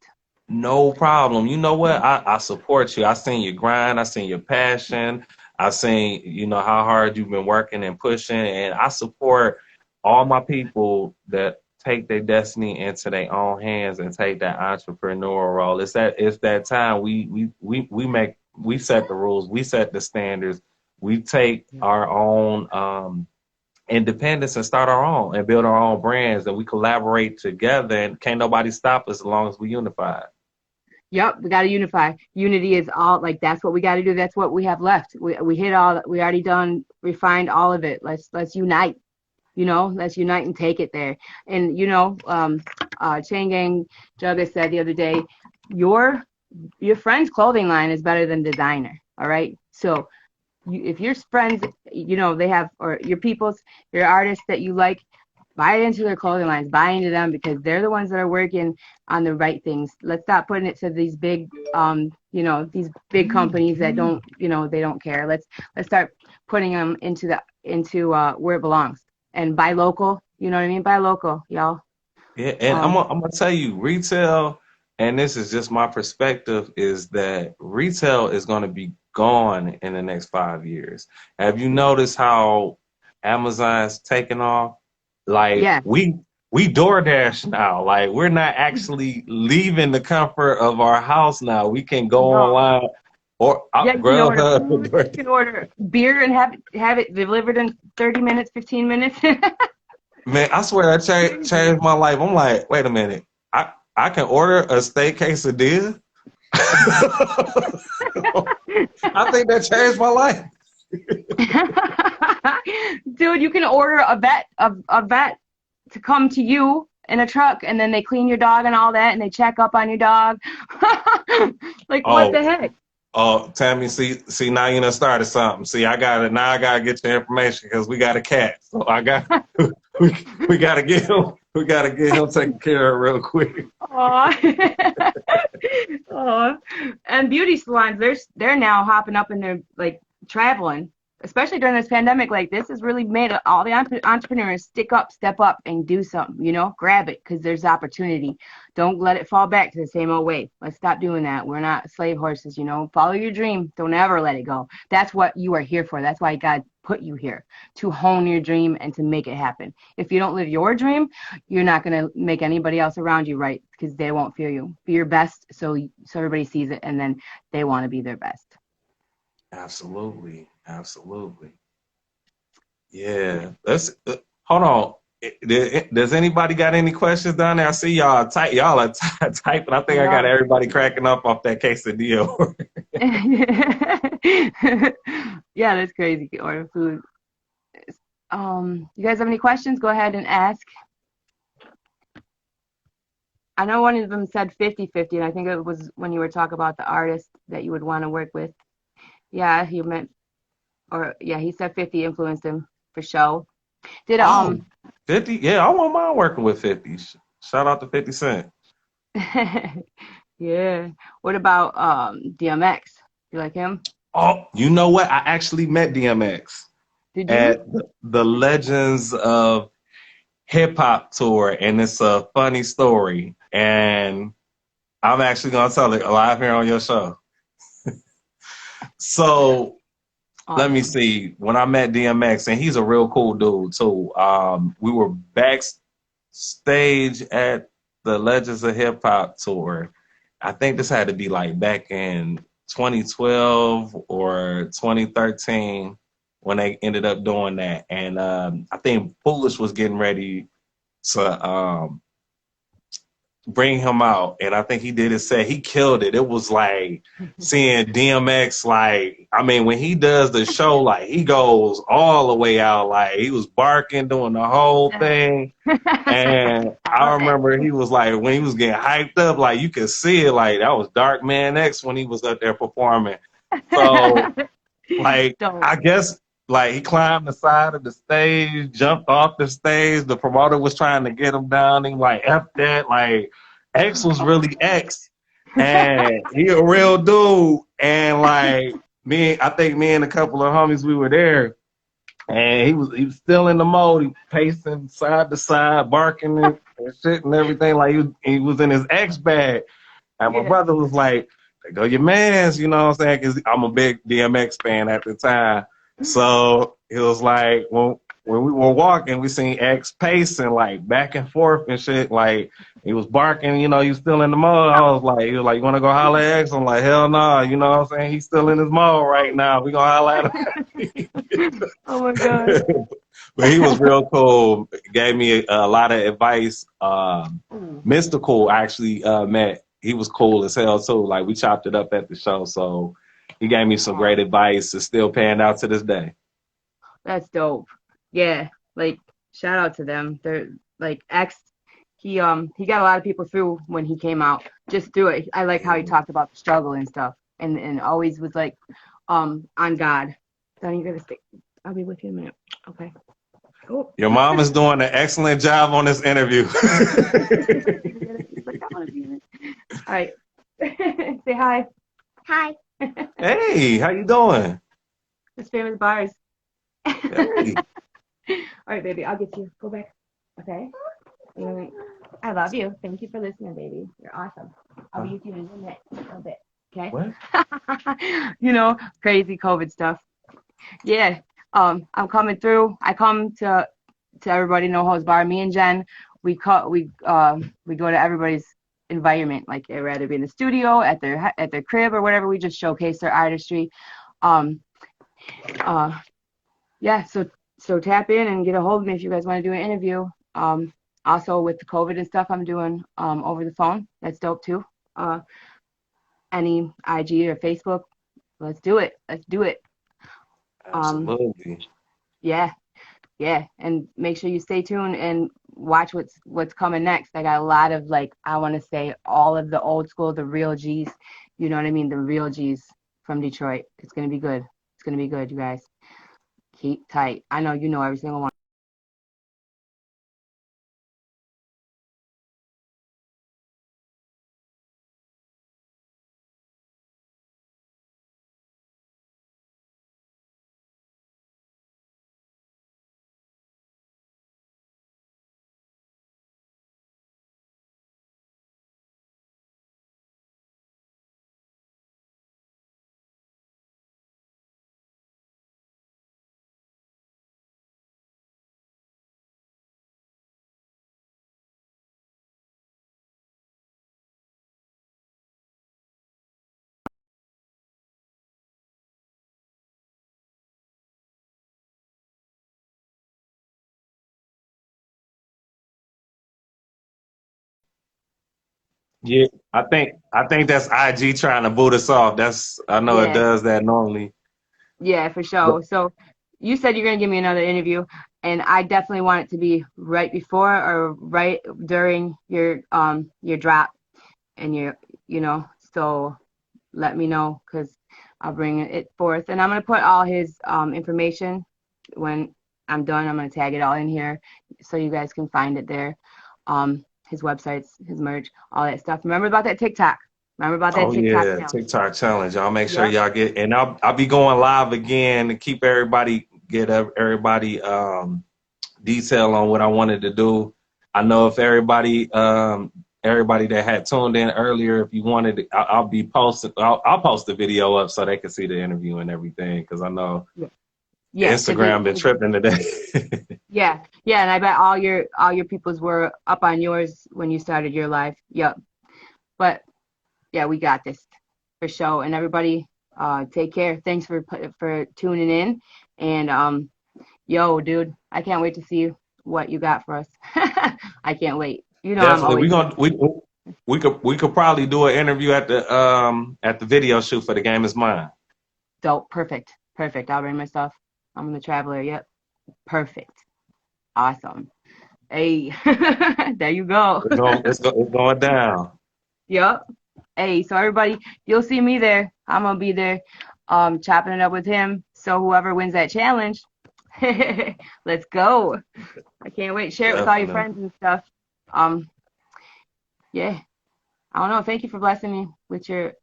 [SPEAKER 2] No problem. You know what? I support you. I seen your grind. I seen your passion. I seen, you know, how hard you've been working and pushing. And I support all my people that take their destiny into their own hands and take that entrepreneurial role. It's that time we set the rules. We set the standards. We take our own independence and start our own and build our own brands, and we collaborate together, and can't nobody stop us as long as we unify.
[SPEAKER 3] Yep, we got to unify. Unity is all, like, that's what we got to do. That's what we have left. We hit all, we already refined all of it. Let's unite, you know, let's unite and take it there. And, you know, Chain Gang Jugga said the other day, your friend's clothing line is better than designer. All right. So if your friends, you know, they have, or your artists that you like, buy into their clothing lines, buy into them, because they're the ones that are working on the right things. Let's stop putting it to these big, you know, these big companies that don't, you know, they don't care. Let's start putting them into where it belongs, and buy local. You know what I mean? Buy local, y'all.
[SPEAKER 2] Yeah, and I'm gonna tell you, retail, and this is just my perspective, is that retail is going to be gone in the next 5 years. Have you noticed how Amazon's taken off? Like,
[SPEAKER 3] yeah.
[SPEAKER 2] we we DoorDash now. Like, we're not actually leaving the comfort of our house now. We can go
[SPEAKER 3] No.
[SPEAKER 2] online or
[SPEAKER 3] Yeah, you can order
[SPEAKER 2] Grubhub.
[SPEAKER 3] food, you can order beer and have it delivered in 30 minutes, 15 minutes.
[SPEAKER 2] Man, I swear that changed my life. I'm like, wait a minute. I can order a steak quesadilla. I think that changed my life.
[SPEAKER 3] Dude, you can order a vet to come to you in a truck, and then they clean your dog and all that, and they check up on your dog. Like, what the
[SPEAKER 2] Oh,
[SPEAKER 3] heck?
[SPEAKER 2] oh, Tammy, see, now you done started something. See, I gotta get your information because we got a cat. So we gotta get him taken care of real quick.
[SPEAKER 3] Aw. Aw. And beauty salons, they're now hopping up and they're like traveling, especially during this pandemic. Like, this has really made all the entrepreneurs step up and do something, grab it because there's opportunity. Don't let it fall back to the same old way. Let's stop doing that. We're not slave horses, follow your dream. Don't ever let it go. That's what you are here for. That's why God put you here, to hone your dream and to make it happen. If you don't live your dream, you're not going to make anybody else around you right, because they won't feel you. Be your best so everybody sees it, and then they want to be their best.
[SPEAKER 2] Absolutely. Yeah. Let's hold on. Does anybody got any questions down there? I see y'all are typing. I think I got everybody cracking up off that quesadilla.
[SPEAKER 3] Yeah, that's crazy. Order food. You guys have any questions? Go ahead and ask. I know one of them said 50-50, and I think it was when you were talking about the artist that you would want to work with. Yeah, he said 50 influenced him for sure. Did
[SPEAKER 2] 50? Yeah, I wouldn't mind working with 50. Shout out to 50 Cent.
[SPEAKER 3] Yeah. What about DMX? You like him?
[SPEAKER 2] Oh, you know what? I actually met DMX
[SPEAKER 3] Did you?
[SPEAKER 2] at the Legends of Hip Hop tour, and it's a funny story. And I'm actually gonna tell it live here on your show. So
[SPEAKER 3] Awesome.
[SPEAKER 2] let me see. When I met DMX, and he's a real cool dude too. We were backstage at the Legends of Hip Hop tour. I think this had to be like back in 2012 or 2013 when they ended up doing that. And I think Foolish was getting ready to bring him out, and I think he did his set. He killed it. It was like seeing DMX, like, I mean, when he does the show, like, he goes all the way out. Like, he was barking, doing the whole thing. And I remember he was like, when he was getting hyped up, like, you could see it, like, that was Dark Man X when he was up there performing. So, like, I guess, like, he climbed the side of the stage, jumped off the stage. The promoter was trying to get him down. He like, F that. Like, X was really X. And he a real dude. And, like, I think me and a couple of homies, we were there. And he was still in the mode. He was pacing side to side, barking and shit and everything. Like, he was in his X bag. And my brother was like, there go your mans, you know what I'm saying? Because I'm a big DMX fan at the time. So it was like when we were walking, we seen X pacing like back and forth and shit. Like, he was barking, he was still in the mode. He was like, you want to go holler at X? I'm like, hell no, you know what I'm saying? He's still in his mode right now. We gonna holler at him.
[SPEAKER 3] Oh my God.
[SPEAKER 2] But he was real cool. Gave me a lot of advice. Mystical actually met. He was cool as hell too. Like, we chopped it up at the show. So he gave me some great advice. It's still paying out to this day.
[SPEAKER 3] That's dope. Yeah, like, shout out to them. They're like X. He got a lot of people through when he came out. Just through it. I like how he talked about the struggle and stuff, and always was like, on God. Don't you gotta stay. I'll be with you in a minute. Okay. Cool.
[SPEAKER 2] Your mom is doing an excellent job on this interview.
[SPEAKER 3] All right. Say hi.
[SPEAKER 4] Hi.
[SPEAKER 2] Hey, how you doing?
[SPEAKER 3] It's Famous Barz.
[SPEAKER 2] Hey.
[SPEAKER 3] All right, baby. I'll get you. Go back. Okay. I love you. Thank you for listening, baby. You're awesome. I'll be with you in a little bit. Okay.
[SPEAKER 2] What?
[SPEAKER 3] Crazy COVID stuff. Yeah. I'm coming through. I come to everybody know Holdz Barz. Me and Jen, we go to everybody's environment, like rather be in the studio, at their crib or whatever. We just showcase their artistry. Um, uh, yeah, so tap in and get a hold of me if you guys want to do an interview. Also with the COVID and stuff, I'm doing over the phone. That's dope too. Any IG or Facebook, let's do it. Let's do it.
[SPEAKER 2] Absolutely.
[SPEAKER 3] Yeah, yeah, and make sure you stay tuned and watch what's coming next. I got a lot of, like, I want to say all of the old school, the real G's. You know what I mean? The real G's from Detroit. It's gonna be good. It's gonna be good, you guys. Keep tight. I know you know every single one.
[SPEAKER 2] Yeah, I think that's IG trying to boot us off. I know it
[SPEAKER 3] Yeah,
[SPEAKER 2] does that normally.
[SPEAKER 3] yeah, for
[SPEAKER 2] But
[SPEAKER 3] sure. So you said you're gonna give me another interview, and I definitely want it to be right before or right during your drop and so let me know, because I'll bring it forth. And I'm going to put all his information when I'm done. I'm going to tag it all in here so you guys can find it there. His websites, his merch, all that stuff. Remember about that TikTok. Remember about that
[SPEAKER 2] oh
[SPEAKER 3] TikTok
[SPEAKER 2] yeah,
[SPEAKER 3] challenge.
[SPEAKER 2] TikTok challenge. Y'all make sure
[SPEAKER 3] Yep.
[SPEAKER 2] y'all get, and I'll be going live again to keep everybody detail on what I wanted to do. I know if everybody that had tuned in earlier, if you wanted, I'll be posting. I'll post the video up so they can see the interview and everything. Because I know
[SPEAKER 3] Yeah. Yeah. Because
[SPEAKER 2] Instagram been tripping today.
[SPEAKER 3] yeah. Yeah. And I bet all your peoples were up on yours when you started your live. Yep. But yeah, we got this for sure. And everybody, take care. Thanks for tuning in. And yo, dude, I can't wait to see what you got for us. I can't wait. You know I'm
[SPEAKER 2] Definitely,
[SPEAKER 3] always
[SPEAKER 2] we could probably do an interview at the video shoot for The Game Is Mine.
[SPEAKER 3] dope. Perfect. Perfect. I'll bring my stuff. I'm the traveler. Yep. Perfect. Awesome. Hey, there you go.
[SPEAKER 2] It's going down.
[SPEAKER 3] Yep. Hey, so everybody, you'll see me there. I'm gonna be there, chopping it up with him. So whoever wins that challenge, let's go. I can't wait. Share it with all your
[SPEAKER 2] Definitely.
[SPEAKER 3] friends and stuff. Um, yeah. I don't know. Thank you for blessing me with your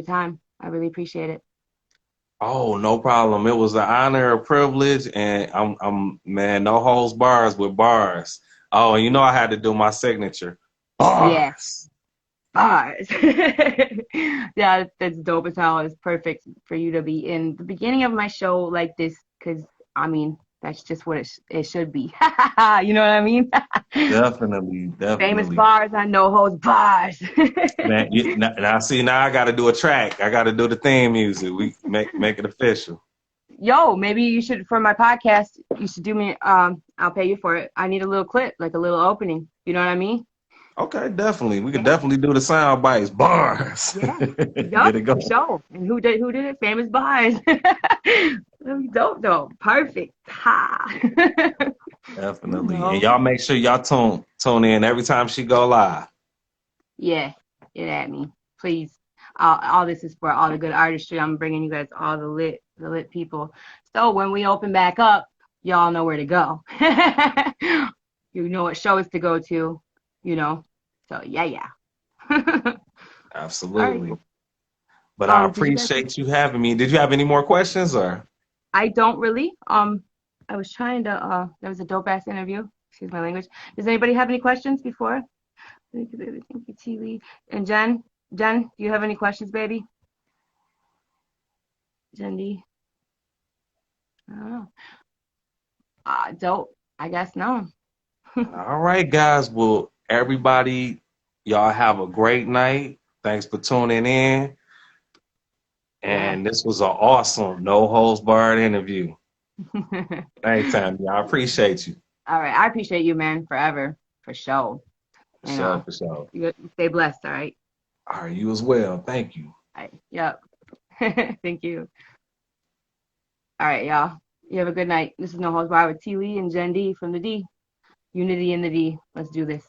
[SPEAKER 3] time. I really appreciate it.
[SPEAKER 2] Oh, no problem. It was an honor, a privilege, and I'm man, no holds bars with bars. Oh, and you know I had to do my signature.
[SPEAKER 3] Yeah,
[SPEAKER 2] Bars.
[SPEAKER 3] bars. Yeah, that's dope as hell. It's perfect for you to be in the beginning of my show like this, because I mean that's just what it should be. You know what I mean?
[SPEAKER 2] Definitely,
[SPEAKER 3] Famous
[SPEAKER 2] definitely.
[SPEAKER 3] bars. I know Holdz Barz.
[SPEAKER 2] Man, now see, now I got to do a track. I got to do the theme music. We make it official.
[SPEAKER 3] Yo, maybe you should, for my podcast, you should do me. I'll pay you for it. I need a little clip, like a little opening. You know what I mean?
[SPEAKER 2] Okay, definitely. We could
[SPEAKER 3] Yeah.
[SPEAKER 2] definitely do the sound bites. Bars.
[SPEAKER 3] Yeah.
[SPEAKER 2] Get
[SPEAKER 3] Yup,
[SPEAKER 2] it
[SPEAKER 3] for
[SPEAKER 2] going.
[SPEAKER 3] sure. And who did it? Famous bars. Dope, dope. Perfect. Ha. You
[SPEAKER 2] Definitely. And
[SPEAKER 3] know.
[SPEAKER 2] y'all make sure y'all tune in every time she go live.
[SPEAKER 3] Yeah. Get at me, please. All this is for all the good artistry. I'm bringing you guys all the lit people. So when we open back up, y'all know where to go. You know what shows to go to. You know. So yeah, yeah. All right.
[SPEAKER 2] Absolutely. But I
[SPEAKER 3] Did you guys?
[SPEAKER 2] appreciate you having me. Did you have any more questions or?
[SPEAKER 3] I don't really. I was trying to. That was a dope ass interview. Excuse my language. Does anybody have any questions before? Thank you, baby. Thank you, T. Lee. And Jen. Jen, do you have any questions, baby? Jen D. I don't know. Dope. I guess no.
[SPEAKER 2] All right, guys. Well, everybody, y'all have a great night. Thanks for tuning in.
[SPEAKER 3] Yeah.
[SPEAKER 2] And this was an awesome no holds barred interview.
[SPEAKER 3] All
[SPEAKER 2] Thanks, Tammy. I appreciate you.
[SPEAKER 3] right. I appreciate you, man, forever, for sure.
[SPEAKER 2] For sure, for sure.
[SPEAKER 3] You stay blessed, all right?
[SPEAKER 2] All right, you as well. Thank you.
[SPEAKER 3] All right. Yep. Thank you. All right, y'all. You have a good night. This is No Holds Barred with T. Lee and Jen D from the D. Unity in the D. Let's do this.